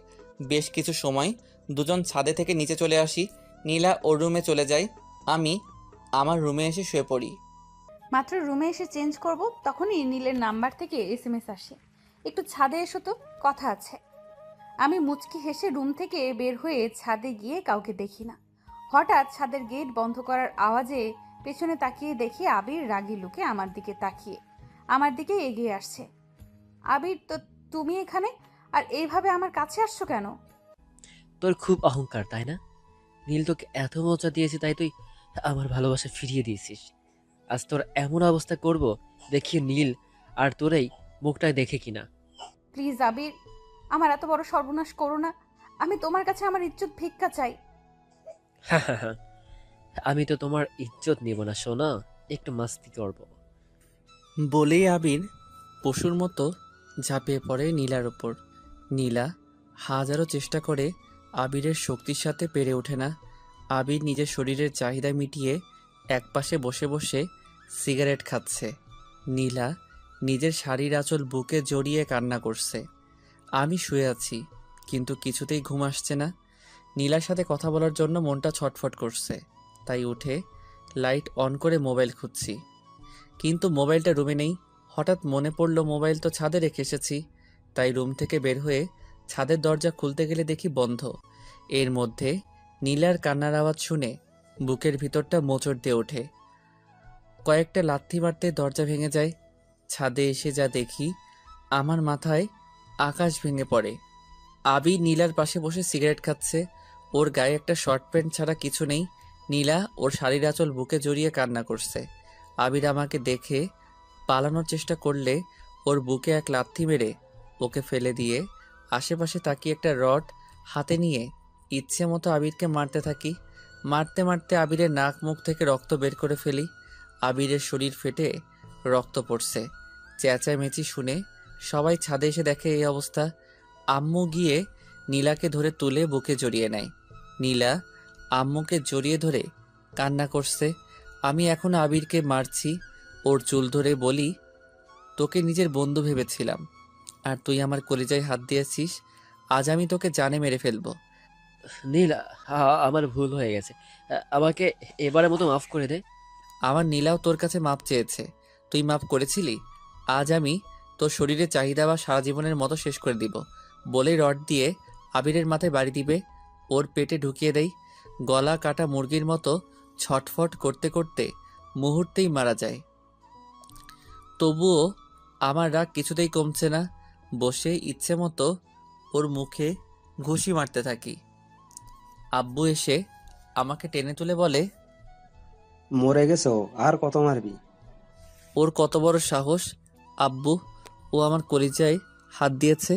বেশ কিছু সময় দুজন ছাদে থেকে নিচে চলে আসি। নীলা ওর রুমে চলে যায়, আমি আমার রুমে এসে শুয়ে পড়ি। মাত্র রুমে এসে চেঞ্জ করব, তখনই নীলের নাম্বার থেকে এসএমএস আসে, একটু ছাদে এসো তো, কথা আছে। আমি মুচকি হেসে রুম থেকে বের হয়ে ছাদে গিয়ে কাউকে দেখি না। হঠাৎ ছাদের গেট বন্ধ করার আওয়াজে পেছনে তাকিয়ে দেখি আবির রাগী লুকে আমার দিকে তাকিয়ে আমার দিকে এগিয়ে আসছে। আবির, তো তুমি এখানে আর এইভাবে আমার কাছে আসছো কেন? তোর খুব অহংকার তাই না? নীল তোকে এত মজা দিয়েছে তাই তুই আমার ভালোবাসা ফিরিয়ে দিয়েছিস। আজ তোর এমন অবস্থা করব দেখি নীল আর তোরেই মুখটায় দেখে কিনা। প্লিজ আবির, আমার এত বড় সর্বনাশ করো না। আমি তোমার কাছে আমার ইজ্জত ভিক্ষা চাই। হ্যাঁ হ্যাঁ হ্যাঁ, আমি তো তোমার ইজ্জত নিব না সোনা, একটু মাস্তি করব। বলেই আবির পশুর মতো ঝাঁপিয়ে পড়ে নীলার ওপর। নীলা হাজারো চেষ্টা করে আবিরের শক্তির সাথে পেরে ওঠে না। আবির নিজের শরীরের চাহিদা মিটিয়ে একপাশে বসে বসে সিগারেট খাচ্ছে। নীলা নিজের শাড়ির আঁচল বুকে জড়িয়ে কান্না করছে। আমি শুয়ে আছি, কিন্তু কিছুতেই ঘুম আসছে না। নীলার সাথে কথা বলার জন্য মনটা ছটফট করছে, তাই উঠে লাইট অন করে মোবাইল খুঁজছি, কিন্তু মোবাইলটা রুমে নেই। হঠাৎ মনে পড়ল মোবাইল তো ছাদে রেখে এসেছি, তাই রুম থেকে বের হয়ে ছাদের দরজা খুলতে গেলে দেখি বন্ধ। এর মধ্যে নীলার কান্নার আওয়াজ শুনে বুকের ভিতরটা মোচড় দিয়ে ওঠে। কয়েকটা লাথি মারতে দরজা ভেঙে যায়। ছাদে এসে যা দেখি, আমার মাথায় আকাশ ভেঙে পড়ে। আবি নীলার পাশে বসে সিগারেট খাচ্ছে। ওর গায়ে একটা শর্ট প্যান্ট ছাড়া কিছু নেই। নীলা ওর শাড়ির আঁচল বুকে জড়িয়ে কান্না করছে। আবির আমাকে দেখে পালানোর চেষ্টা করলে ওর বুকে এক লাথি মেরে ওকে ফেলে দিয়ে আশেপাশে তাকিয়ে একটা রড হাতে নিয়ে ইচ্ছে মতো আবিরকে মারতে থাকি। মারতে মারতে আবিরের নাক মুখ থেকে রক্ত বের করে ফেলি। আবিরের শরীর ফেটে রক্ত পড়ছে। চেঁচামেচি শুনে সবাই ছাদে এসে দেখে এই অবস্থা। আম্মু গিয়ে নীলাকে ধরে তুলে বুকে জড়িয়ে নেয়। নীলা আম্মুকে জড়িয়ে ধরে কান্না করছে। আমি এখন আবিরকে মারছি, ওর চুল ধরে বলি, তোকে নিজের বন্ধু ভেবেছিলাম, আর তুই আমার কলিজায় হাত দিয়েছিস। আজ আমি তোকে জানে মেরে ফেলবো। নীল, আমার ভুল হয়ে গেছে, আমাকে এবারের মতো মাফ করে দে। আমার নীলাও তোর কাছে মাপ চেয়েছে, তুই মাপ করেছিলি। আজ আমি তোর শরীরে চাহিদা বা সারা জীবনের মতো শেষ করে দিব। বলে রড দিয়ে আবিরের মাথায় বাড়ি দিবে, ওর পেটে ঢুকিয়ে দেই। গলা কাটা মুরগির মতো ছটফট করতে করতে মুহূর্তেই মারা যায়। তবুও আমার রাগ কিছুতেই কমছে না। বসে ইচ্ছে মতো ওর মুখে ঘুষি মারতে থাকি। আব্বু এসে আমাকে টেনে তুলে বলে, মরে গেছো, আর কত মারবি? ওর কত বড় সাহস আব্বু, ও আমার কলিজায় হাত দিয়েছে,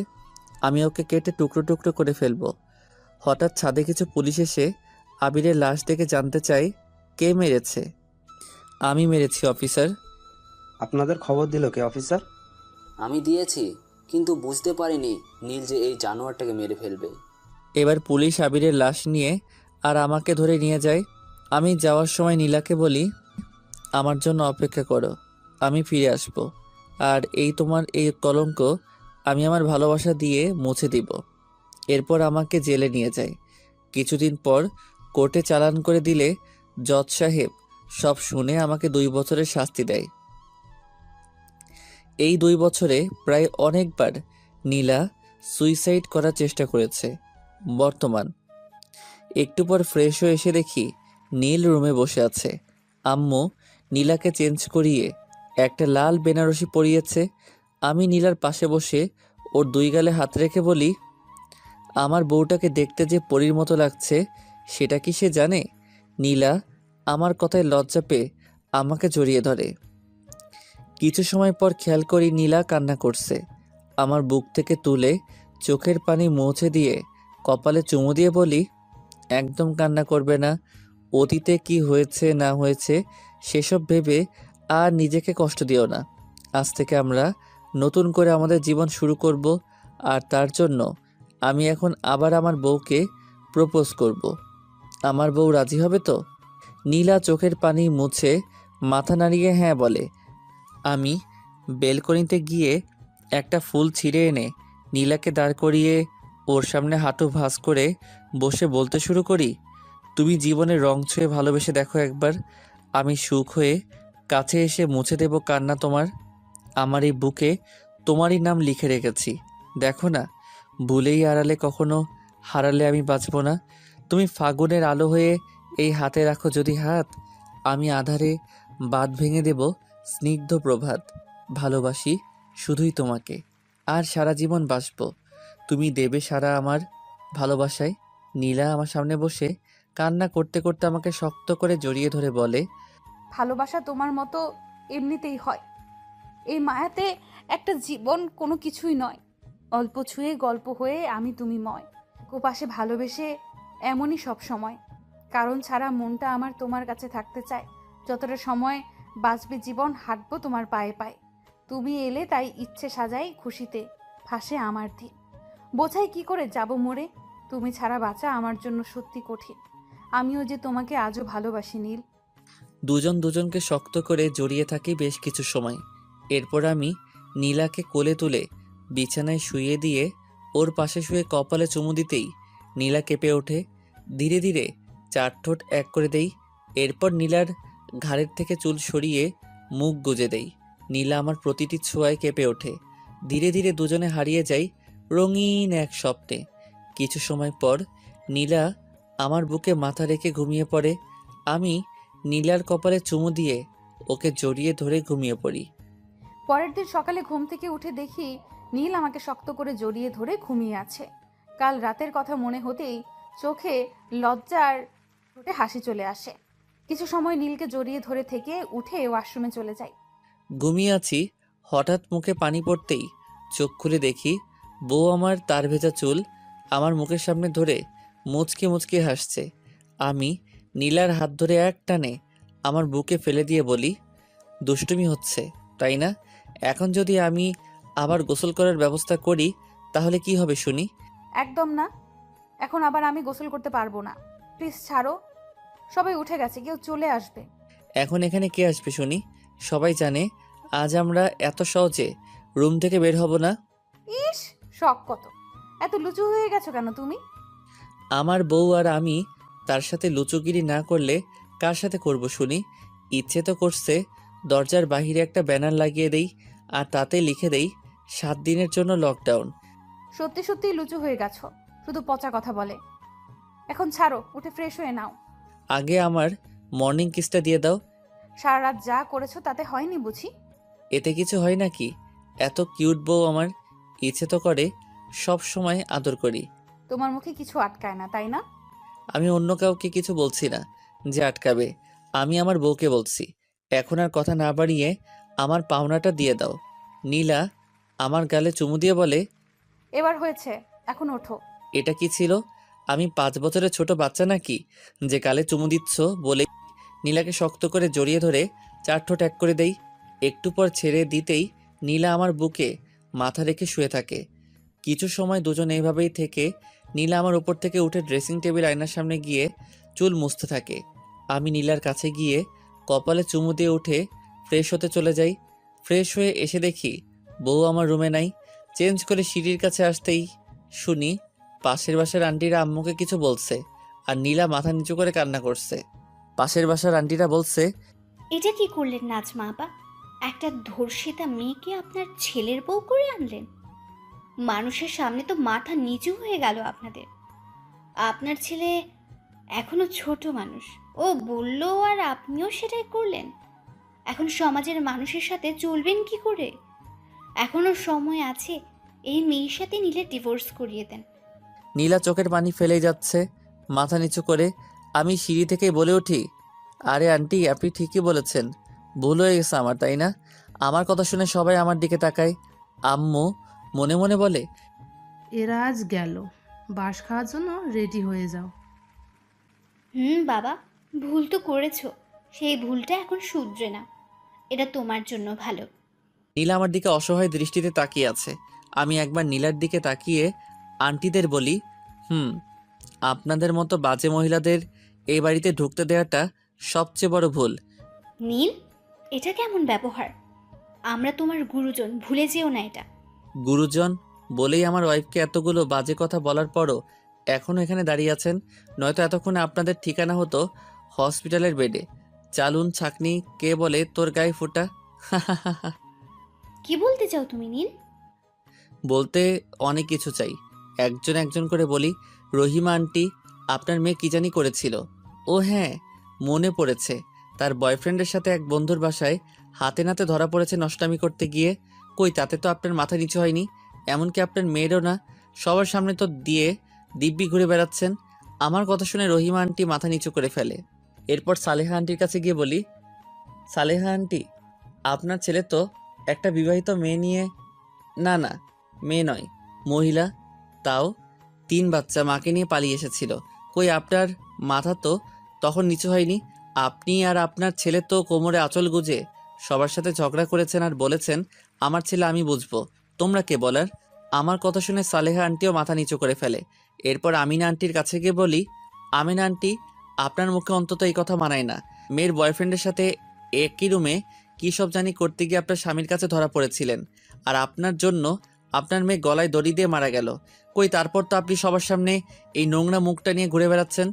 আমি ওকে কেটে টুকরো টুকরো করে ফেলবো। হঠাৎ ছাদে কিছু পুলিশ এসে আবিরের লাশ দেখে জানতে চাই কে মেরেছে। আমি মেরেছি অফিসার। আপনাদের খবর দিল কে অফিসার? আমি দিয়েছি, কিন্তু বুঝতে পারিনি নীল যে এই জানোয়ারটাকে মেরে ফেলবে। এবার পুলিশ আবিরের লাশ নিয়ে আর আমাকে ধরে নিয়ে যায়। আমি যাওয়ার সময় নীলাকে বলি, আমার জন্য অপেক্ষা করো, আমি ফিরে আসব। আর এই তোমার এই কলঙ্ক আমি আমার ভালোবাসা দিয়ে মুছে দিব। এরপর আমাকে জেলে নিয়ে যায়। কিছুদিন পর কোর্টে চালান করে দিলে জজ সাহেব সব শুনে আমাকে 2 বছরের শাস্তি দেয়। এই 2 বছরে প্রায় অনেকবার নীলা সুইসাইড করার চেষ্টা করেছে। বর্তমান একটু পর ফ্রেশ হয়ে এসে দেখি নীল রুমে বসে আছে। আম্মু নীলাকে চেঞ্জ করিয়ে একটা লাল বেনারসি পরিয়েছে। আমি নীলার পাশে বসে ওর 2 গালে হাত রেখে বলি, আমার বউটাকে দেখতে যে পরীর মতো লাগছে সেটা কি সে জানে? নীলা আমার কথায় লজ্জা পেয়ে আমাকে জড়িয়ে ধরে। কিছু সময় পর খেয়াল করি নীলা কান্না করছে। আমার বুক থেকে তুলে চোখের পানি মুছে দিয়ে কপালে চুমু দিয়ে বলি, একদম কান্না করবে না। অতীতে কি হয়েছে না হয়েছে সেসব ভেবে আর নিজেকে কষ্ট দিও না। আজ থেকে আমরা নতুন করে আমাদের জীবন শুরু করব, আর তার জন্য আমি এখন আবার আমার বউকে প্রপোজ করব। আমার বউ রাজি হবে তো? নীলা চোখের পানি মুছে মাথা নাড়িয়ে হ্যাঁ বলে। আমি বেলকনিতে গিয়ে একটা ফুল ছিঁড়ে এনে নীলাকে দাঁড় করিয়ে ওর সামনে হাঁটু ভাঁজ করে বসে বলতে শুরু করি, তুমি জীবনের রং ছুঁয়ে ভালোবেসে দেখো একবার। আমি সুখ হয়ে কাছে এসে মুছে দেব কান্না তোমার। আমার এই বুকে তোমারই নাম লিখে রেখেছি, দেখো না। ভুলেই আড়ালে কখনো হারালে আমি বাঁচব না। তুমি ফাগুনের আলো হয়ে এই হাতে রাখো যদি হাত, আমি আধারে বাঁধ ভেঙে দেব স্নিগ্ধ প্রভাত। ভালোবাসি শুধুই তোমাকে, আর সারা জীবন বাঁচবো। তুমি দেবে সারা আমার ভালোবাসায়। নীলা আমার সামনে বসে কান্না করতে করতে আমাকে শক্ত করে জড়িয়ে ধরে বলে, ভালোবাসা তোমার মতো এমনিতেই হয়। এই মায়াতে একটা জীবন কোনো কিছুই নয়। অল্প ছুঁয়ে গল্প হয়ে আমি তুমি ময়। পাশে ভালোবেসে এমনই সব সময়। কারণ ছাড়া মনটা আমার তোমার কাছে থাকতে চায়। যতটা সময় বাঁচবে জীবন, হাঁটবো তোমার পায়ে পায়ে। তুমি এলে তাই ইচ্ছে সাজাই খুশিতে, ফাঁসে আমার দিন। বোঝাই কি করে যাব মরে। তুমি ছাড়া বাঁচা আমার জন্য সত্যি কঠিন। আমিও যে তোমাকে আজও ভালোবাসি নীল। দুজন দুজনকে শক্ত করে জড়িয়ে থাকি বেশ কিছু সময়। এরপর আমি নীলাকে কোলে তুলে বিছানায় শুইয়ে দিয়ে ওর পাশে শুয়ে কপালে চুমু দিতেই নীলা কেঁপে ওঠে। ধীরে ধীরে 4 ঠোঁট এক করে দেই। এরপর নীলার ঘাড়ের থেকে চুল সরিয়ে মুখ গুজে দেই। নীলা আমার প্রতিটি ছোঁয়ায় কেঁপে ওঠে। ধীরে ধীরে দুজনে হারিয়ে যাই রঙিন এক স্বপ্নে। কিছু সময় পর নীলা আমার বুকে মাথা রেখে ঘুমিয়ে পড়ে। আমি নীলার কপালে চুমু দিয়ে ওকে জড়িয়ে ধরে ঘুমিয়ে পড়ি। পরের দিন সকালে ঘুম থেকে উঠে দেখি নীল আমাকে শক্ত করে জড়িয়ে ধরে ঘুমিয়ে আছে। কাল রাতের কথা মনে হতেই চোখে লজ্জার ঠোঁটে হাসি চলে আসে। কিছু সময় নীলকে জড়িয়ে ধরে থেকে উঠে ওয়াশরুমে চলে যাই। ঘুমিয়ে আছি, হঠাৎ মুখে পানি পড়তেই চোখ খুলে দেখি বউ আমার তার ভেজা চুল আমার মুখের সামনে ধরে মুচকে মুচকে হাসছে। আমি নীলার হাত ধরে এক টানে আমার বুকে ফেলে দিয়ে বলি, দুষ্টুমি হচ্ছে তাই না? এখন যদি আমি আবার গোসল করার ব্যবস্থা করি তাহলে কি হবে শুনি? একদম না, এখন আবার আমি গোসল করতে পারবো না। প্লিজ ছাড়ো। সবাই উঠে গেছে, কেউ চলে আসবে। এখন এখানে কে আসবে শুনি? সবাই জানে আজ আমরা এত সহজে রুম থেকে বের হব না। ইস, শখ কত! এত লুচু হয়ে গেছো কেন তুমি? আমার বউ আর আমি তার সাথে লুচোগিরি না করলে কার সাথে করব শুনি? ইচ্ছে তো করছে দরজার বাহিরে একটা ব্যানার লাগিয়ে দেই আর তাতে লিখে দেই 7 দিনের জন্য লকডাউন। সত্যি সত্যি লুচু হয়ে গেছো, শুধু পচা কথা বলে। এখন ছাড়ো, উঠে ফ্রেশ হয়ে নাও। আগে আমার মর্নিং কিসটা দিয়ে দাও। সারা রাত যা করেছো তাতে হয়নি বুঝি? এতে কিছু হয় নাকি? এত কিউট বউ আমার, ইচ্ছে তো করে সব সময় আদর করি। তোমার মুখে কিছু আটকায় না তাই না? আমি অন্য কাউকে কিছু বলছি না যে আটকাবে, আমি আমার বউকে বলছি। এখন আর কথা না বাড়িয়ে আমার পাওনাটা দিয়ে দাও। নীলা আমার গালে চুমু দিয়ে বলে, এবার হয়েছে, এখন ওঠো। এটা কি ছিল? আমি 5 বছরের ছোট বাচ্চা নাকি যে গালে চুমু দিচ্ছ? বলে নীলাকে শক্ত করে জড়িয়ে ধরে 4 ঠোঁট এক করে দেই। একটু পর ছেড়ে দিতেই নীলা আমার বুকে মাথা রেখে শুয়ে থাকে। কিছু সময় দুজন এইভাবেই থেকে নীলা আমার উপর থেকে উঠে ড্রেসিং টেবিল আয়নার সামনে গিয়ে চুল মুছতে থাকে। আমি নীলার কাছে গিয়ে কপালে চুমু দিয়ে উঠে ফ্রেশ হতে চলে যাই। ফ্রেশ হয়ে এসে দেখি বউ আমার রুমে নাই। চেঞ্জ করে সিঁড়ির কাছে আসতেই শুনি পাশের বাসার আন্টিরা আম্মুকে কিছু বলছে আর নীলা মাথা নিচু করে কান্না করছে। পাশের বাসার আন্টিরা বলছে, এটা কি করলেন নাজমা আপা? একটা ধর্ষিতা মেয়েকে আপনার ছেলের বউ করে আনলেন। মানুষের সামনে তো মাথা নিচু হয়ে গেল আপনাদের। আপনার ছেলে এখনো ছোট মানুষ, ও বলল আর আপনিও সেটাই করলেন। এখন সমাজের মানুষের সাথে চলবেন কি করে? এখনো সময় আছে, এই মেয়ের সাথে নিলে ডিভোর্স করিয়ে দেন। নীলা চোখের পানি ফেলেই যাচ্ছে মাথা নিচু করে। আমি সিঁড়ি থেকে বলে উঠি, আরে আন্টি আপনি ঠিকই বলেছেন, ভুল হয়ে গেছে আমার, তাই না? আমার কথা শুনে সবাই আমার দিকে তাকায়। আম্মু মনে মনে বলে, এরা আজ গেল, বাঁশ খাওয়ার জন্য রেডি হয়ে যাও। বাবা, ভুল তো করেছো, সেই ভুলটা এখন শুধরে না। এটা তোমার জন্য ভালো। নীলা আমার দিকে অসহায় দৃষ্টিতে তাকিয়ে আছে। আমি একবার নীলার দিকে তাকিয়ে আন্টিদের বলি, আপনাদের মতো বাজে মহিলাদের এই বাড়িতে ঢুকতে দেওয়াটা সবচেয়ে বড় ভুল। নীল, এটা কেমন ব্যবহার? আমরা তোমার গুরুজন, ভুলে যেও না এটা। গুরুজন বলেই আমার ওয়াইফকে এতগুলো বাজে কথা বলার পরও এখনো এখানে দাঁড়িয়ে আছেন, নয়তো এতক্ষণে আপনাদের ঠিকানা হতো হসপিটালের বেডে। চালুন ছাকনি, কে বলে তোর গায়ে ফোঁটা? কি বলতে চাও তুমি নীল? বলতে অনেক কিছু চাই, একজন একজন করে বলি। রহিমা আন্টি, আপনার মেয়ে কি জানি করেছিল। ও হ্যাঁ, মনে পড়েছে, তার বয়ফ্রেন্ডের সাথে এক বন্ধুর বাসায় হাতে নাতে ধরা পড়েছে নষ্টামি করতে গিয়ে। কই তাতে তো আপনার মাথা নিচু হয়নি। এমনকি আপনার মেয়েরও না। সবার সামনে তো দিয়ে দিব্যি ঘুরে বেড়াচ্ছেন। আমার কথা শুনে রহিমা আন্টি মাথা নিচু করে ফেলে। এরপর সালেহা আন্টির কাছে গিয়ে বলি, সালেহা আন্টি, আপনার ছেলে তো একটা বিবাহিত মেয়ে নিয়ে, না না মেয়ে নয়, মহিলা, তাও 3 বাচ্চা মাকে নিয়ে পালিয়ে এসেছিল। কই আপনার মাথা তো তখন নিচু হয়নি? আপনি আর আপনার ছেলে তো কোমরে আঁচল গুজে সবার সাথে ঝগড়া করেছেন আর বলেছেন আমার ছেলে আমি বুঝবো, তোমরা কে বলার? আমার কথা শুনে সালেহা আন্টিও মাথা নিচু করে ফেলে। এরপর আমিনা আন্টির কাছে গিয়ে বলি, আমিনা আন্টি, আপনার মুখে অন্তত এই কথা মানায় না। মেয়ের বয়ফ্রেন্ডের সাথে একই রুমে কী সব জানি করতে গিয়ে আপনার স্বামীর কাছে ধরা পড়েছিলেন, আর আপনার জন্য আপনার মেয়ে গলায় দড়ি দিয়ে মারা গেল। কই তারপর তো আপনি সবার সামনে এই নোংরা মুখটা নিয়ে ঘুরে বেড়াচ্ছেন।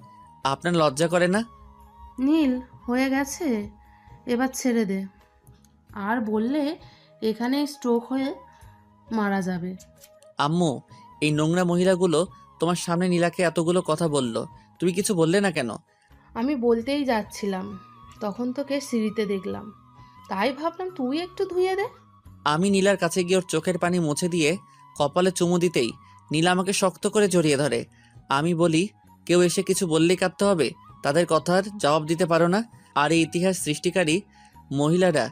আপনার লজ্জা করে না? নীল, হয়ে গেছে, এবার ছেড়ে দে। আর বললে এখানে স্ট্রোক হয়ে মারা যাবে। আম্মু, এই নোংরা মহিলাগুলো তোমার সামনে নীলাকে এতগুলো কথা বলল, তুমি কিছু বললে না কেন? আমি বলতেই যাচ্ছিলাম, তখন তোকে সিঁড়িতে দেখলাম, তাই ভাবলাম তুই একটু ধুয়ে দে। আমি নীলার কাছে গিয়ে ওর চোখের পানি মুছে দিয়ে কপালে চুমু দিতেই নীলা আমাকে শক্ত করে জড়িয়ে ধরে। আমি বলি, কেউ এসে কিছু বললেই কাঁদতে হবে? তাদের কথার জবাব দিতে পারো না? আর এই ইতিহাস সৃষ্টিকারী মহিলারা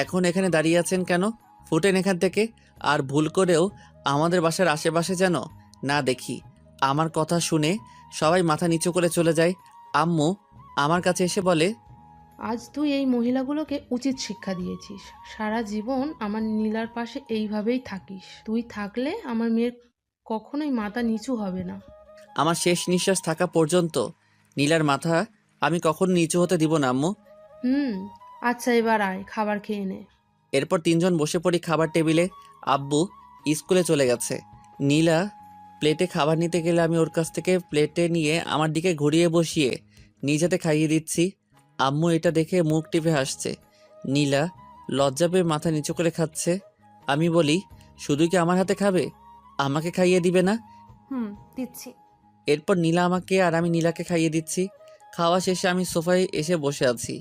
এখন এখানে দাঁড়িয়ে আছেন কেন? ফুটেন এখান থেকে। আর ভুল করেও আমাদের বাসার আশেপাশে যেন না দেখি। আমার কথা শুনে সবাই মাথা নিচু করে চলে যায়। আম্মু আমার কাছে এসে বলে, আজ তুই এই মহিলাগুলোকে উচিত শিক্ষা দিয়েছিস। সারা জীবন আমার নীলার পাশে এইভাবেই থাকিস। তুই থাকলে আমার মেয়ের কখনোই মাথা নিচু হবে না। আমার শেষ নিঃশ্বাস থাকা পর্যন্ত নীলার মাথা আমি কখনো নিচু হতে দিব না আম্মু। আচ্ছা, এবার আয়, খাবার খেয়ে নে। এরপর 3 জন বসে পড়ি খাবার টেবিলে। আব্বু স্কুলে চলে গেছে। নীলা প্লেটে খাবার নিতে গেলে আমি ওর কাছ থেকে প্লেটে নিয়ে আমার দিকে ঘুরিয়ে বসিয়ে নিজ হাতে খাইয়ে দিচ্ছি। আম্মু এটা দেখে মুখ টিপে হাসছে। নীলা লজ্জা পেয়ে মাথা নিচু করে খাচ্ছে। আমি বলি, শুধু কি আমার হাতে খাবে? আমাকে খাইয়ে দিবে না? দিচ্ছি। এরপর নীলা আমাকে আর আমি নীলাকে খাইয়ে দিচ্ছি। খাওয়া শেষে আমি সোফায় এসে বসে আছি।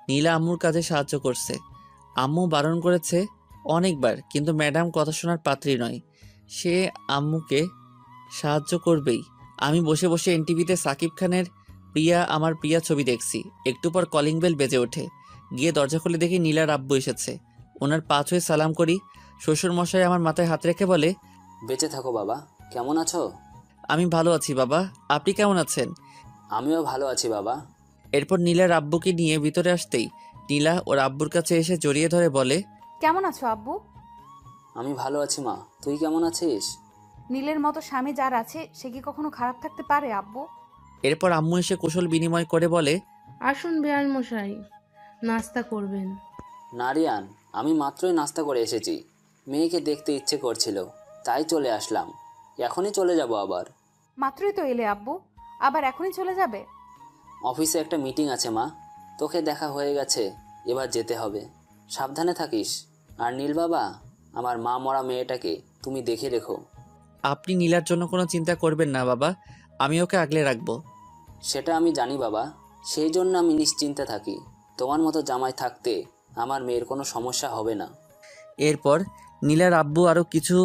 নীলা আম্মুর কাজে সাহায্য করছে। আম্মু বারণ করেছে অনেকবার, কিন্তু ম্যাডাম কথা শোনার পাত্রী নয়, সে আম্মুকে সাহায্য করবেই। আমি বসে বসে এনটিভিতে সাকিব খানের প্রিয়া আমার প্রিয়া ছবি দেখছি। একটু পর কলিং বেল বেজে ওঠে। গিয়ে দরজা খুলে দেখি নীলার আব্বু এসেছে। ওনার পা ছুঁয়ে সালাম করি। শ্বশুর মশাই আমার মাথায় হাত রেখে বলে, বেঁচে থাকো বাবা, কেমন আছো? আমি ভালো আছি বাবা, আপনি কেমন আছেন? আমিও ভালো আছি বাবা। এরপর নীলার আব্বুকে নিয়ে ভিতরে আসতেই নীলা ওর আব্বুর কাছে এসে জড়িয়ে ধরে বলে, কেমন আছো আব্বু? আমি ভালো আছি মা, তুই কেমন আছিস? নীলের মতো স্বামী যার আছে সে কি কখনো খারাপ থাকতে পারে আব্বু? এরপর আম্মু এসে কুশল বিনিময় করে বলে, আসুন বেয়ান মশাই, নাস্তা করবেন? নারিয়ান, আমি মাত্রই নাস্তা করে এসেছি। মেয়েকে দেখতে ইচ্ছে করছিল, তাই চলে আসলাম। এখনই চলে যাব আবার। মাত্রই তো এলে আব্বু, আবার এখনই চলে যাবে? অফিসে একটা মিটিং আছে মা, তোকে দেখা হয়ে গেছে, এবার যেতে হবে। সাবধানে থাকিস। আর নীল বাবা, আমার মা মরা মেয়েটাকে তুমি দেখে রেখো। আপনি নীলার জন্য কোনো চিন্তা করবেন না বাবা, আমি ওকে আগলে রাখবো। সেটা আমি জানি বাবা, সেই জন্য আমি নিশ্চিন্তে থাকি। তোমার মতো জামাই থাকতে আমার মেয়ের কোনো সমস্যা হবে না। এরপর নীলার আব্বু আরও কিছু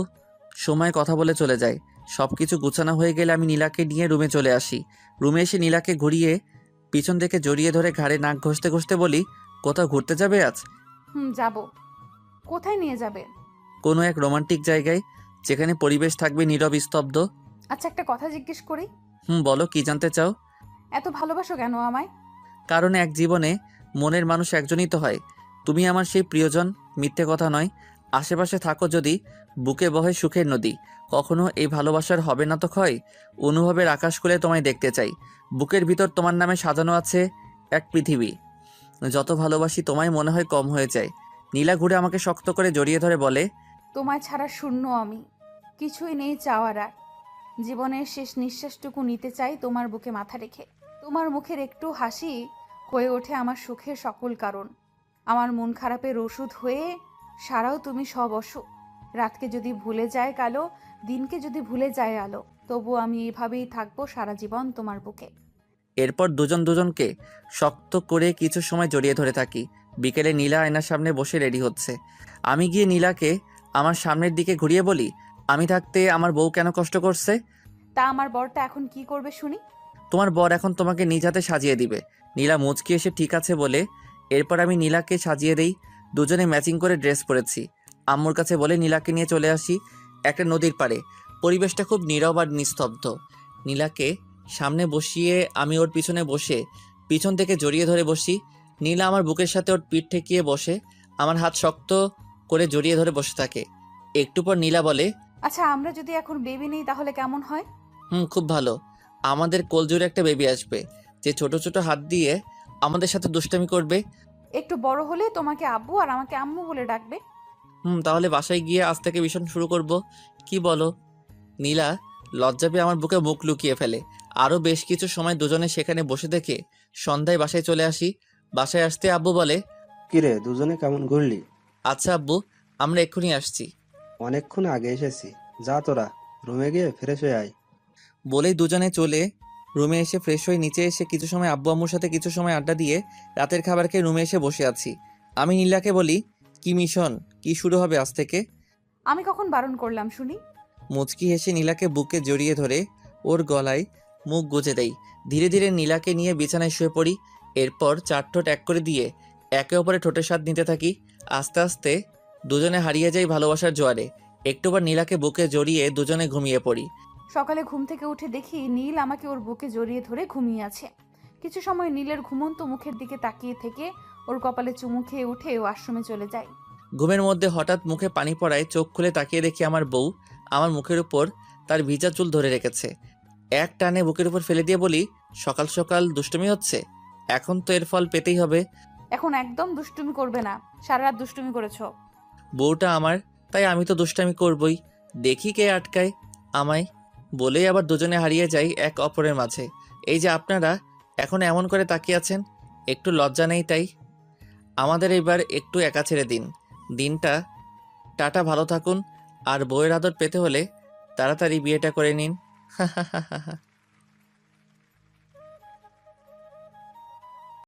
সময় কথা বলে চলে যায়। সব কিছু গুছানো হয়ে গেলে আমি নীলাকে নিয়ে রুমে চলে আসি। রুমে এসে নীলাকে ঘুরিয়ে পিছন থেকে জড়িয়ে ধরে ঘাড়ে নাক ঘষতে ঘষতে বলি, কোথাও ঘুরতে যাবে আজ? যাব। কোথায় নিয়ে যাবে? কোনো এক রোমান্টিক জায়গায়, যেখানে পরিবেশ থাকবে নীরব স্তব্ধ। আচ্ছা, একটা কথা জিজ্ঞেস করি। বলো, কি জানতে চাও? এত ভালোবাসো কেন আমায়? কারণ এক জীবনে মনের মানুষ একজনই তো হয়। তুমি আমার সেই প্রিয়জন, মিথ্যে কথা নয়। আশেপাশে থাকো যদি, বুকে বহে সুখের নদী। কখনো এই ভালোবাসার হবে না তো ক্ষয়। অনুভবের আকাশ খুলে তোমায় দেখতে চাই। বুকের ভিতর তোমার নামে সাজানো আছে এক পৃথিবী। যত ভালোবাসি তোমায় মনে হয় কম হয়ে যায়। নীলা ঘুরে আমাকে শক্ত করে জড়িয়ে ধরে বলে, তোমায় ছাড়া শূন্য আমি, কিছুই নেই চাওয়ার আর। জীবনের শেষ নিঃশ্বাসটুকু নিতে চাই তোমার বুকে মাথা রেখে। তোমার মুখের একটু হাসি হয়ে ওঠে আমার সুখের সকল কারণ। আমার মন খারাপের ওষুধ হয়ে সারাও তুমি সব অসুখ। রাতকে যদি ভুলে যায় কালো, দিনকে যদি ভুলে যায় আলো, তবু আমি এভাবেই থাকবো সারা জীবন তোমার বুকে। এরপর দুজন দুজনকে শক্ত করে কিছু সময় জড়িয়ে ধরে থাকি। বিকেলে নীলা আয়নার সামনে বসে রেডি হচ্ছে। আমি গিয়ে নীলাকে আমার সামনের দিকে ঘুরিয়ে বলি, আমি থাকতে আমার বউ কেন কষ্ট করছে? তা আমার বরটা এখন কি করবে শুনি? তোমার বর এখন তোমাকে নিজ হাতে সাজিয়ে দিবে। নীলা মুচকি এসে ঠিক আছে বলে এরপর আমি নীলাকে সাজিয়ে দেই। দুজনে ম্যাচিং করে ড্রেস পরেছি। আম্মুর কাছে বলে নীলাকে নিয়ে চলে আসি একটা নদীর পাড়ে। পরিবেশটা খুব নীরব আর নিস্তব্ধ। নীলাকে সামনে বসিয়ে আমি ওর পিছনে বসে পিছন থেকে জড়িয়ে ধরে বসি। নীলা আমার বুকের সাথে ওর পিঠ ঠেকিয়ে বসে আমার হাত শক্ত করে জড়িয়ে ধরে বসে থাকে। একটু পর নীলা বলে, আচ্ছা, আমরা যদি এখন বেবি নেই তাহলে কেমন হয়? খুব ভালো। আমাদের কোলজুড়ে একটা বেবি আসবে যে ছোট ছোট হাত দিয়ে আমাদের সাথে দুষ্টামি করবে। একটু বড় হলে তোমাকে আব্বু আর আমাকে আম্মু বলে ডাকবে। তাহলে বাসায় গিয়ে আজ থেকে ভীষণ শুরু করব, কি বলো? নীলা লজ্জা পেয়ে আমার বুকে মুখ লুকিয়ে ফেলে। আরও বেশ কিছু সময় দুজনে সেখানে বসে থেকে সন্ধ্যায় বাসায় চলে আসি। বাসায় আসতে আব্বু বলে, কিরে দুজনে কেমন ঘুরলি? আচ্ছা আব্বু, আমরা এক্ষুনি আসছি। অনেকক্ষণ আগে এসেছি, যা তোরা রুমে গিয়ে ফ্রেশ হয়ে আয়। বলেই দুজনে চলে রুমে এসে ফ্রেশ হয়ে নিচে এসে কিছু সময় আব্বু আম্মুর সাথে কিছু সময় আড্ডা দিয়ে রাতের খাবার খেয়ে রুমে এসে বসে আছি। আমি নীলাকে বলি, কি মিশন, কি শুরু হবে আজ থেকে? আমি কখন বারণ করলাম শুনি? মুচকি হেসে নীলাকে বুকে জড়িয়ে ধরে ওর গলায় মুখ গুজে দেই। ধীরে ধীরে নীলাকে নিয়ে বিছানায় শুয়ে পড়ি। এরপর চার ঠোঁট এক করে দিয়ে একে অপরে ঠোঁটের স্বাদ নিতে থাকি। আস্তে আস্তে দুজনে হারিয়ে যাই ভালোবাসার জোয়ারে। একটুবার নীলাকে বুকে জড়িয়ে দুজনে ঘুমিয়ে পড়ি। সকালে ঘুম থেকে উঠে দেখি নীল আমাকে ওর বুকে জড়িয়ে ধরে ঘুমিয়ে আছে। কিছু সময় নীলের ঘুমন্ত মুখের দিকে তাকিয়ে থেকে ওর কপালে চুমু খেয়ে উঠে ওয়াশরুমে চলে যায়। ঘুমের মধ্যে হঠাৎ মুখে পানি পড়ায় চোখ খুলে তাকিয়ে দেখি আমার বউ আমার মুখের উপর তার ভিজা চুল ধরে রেখেছে। এক টানে বুকের উপর ফেলে দিয়ে বলি, সকাল সকাল দুষ্টুমি হচ্ছে, এখন তো এর ফল পেতেই হবে। এখন একদম দুষ্টুমি করবে না, সারা রাত দুষ্টুমি করেছো। বউটা আমার, তাই আমি তো দুষ্টামি করবই, দেখি কে আটকায় আমায়। বলেই আবার দুজনে হারিয়ে যাই এক অপরের মাঝে। এই যে আপনারা এখন এমন করে তাকিয়ে আছেন, একটু লজ্জা নেই তাই? আমাদের এবার একটু একা ছেড়ে দিন। দিনটা টাটা, ভালো থাকুন। আর বউয়ের আদর পেতে হলে তাড়াতাড়ি বিয়েটা করে নিন।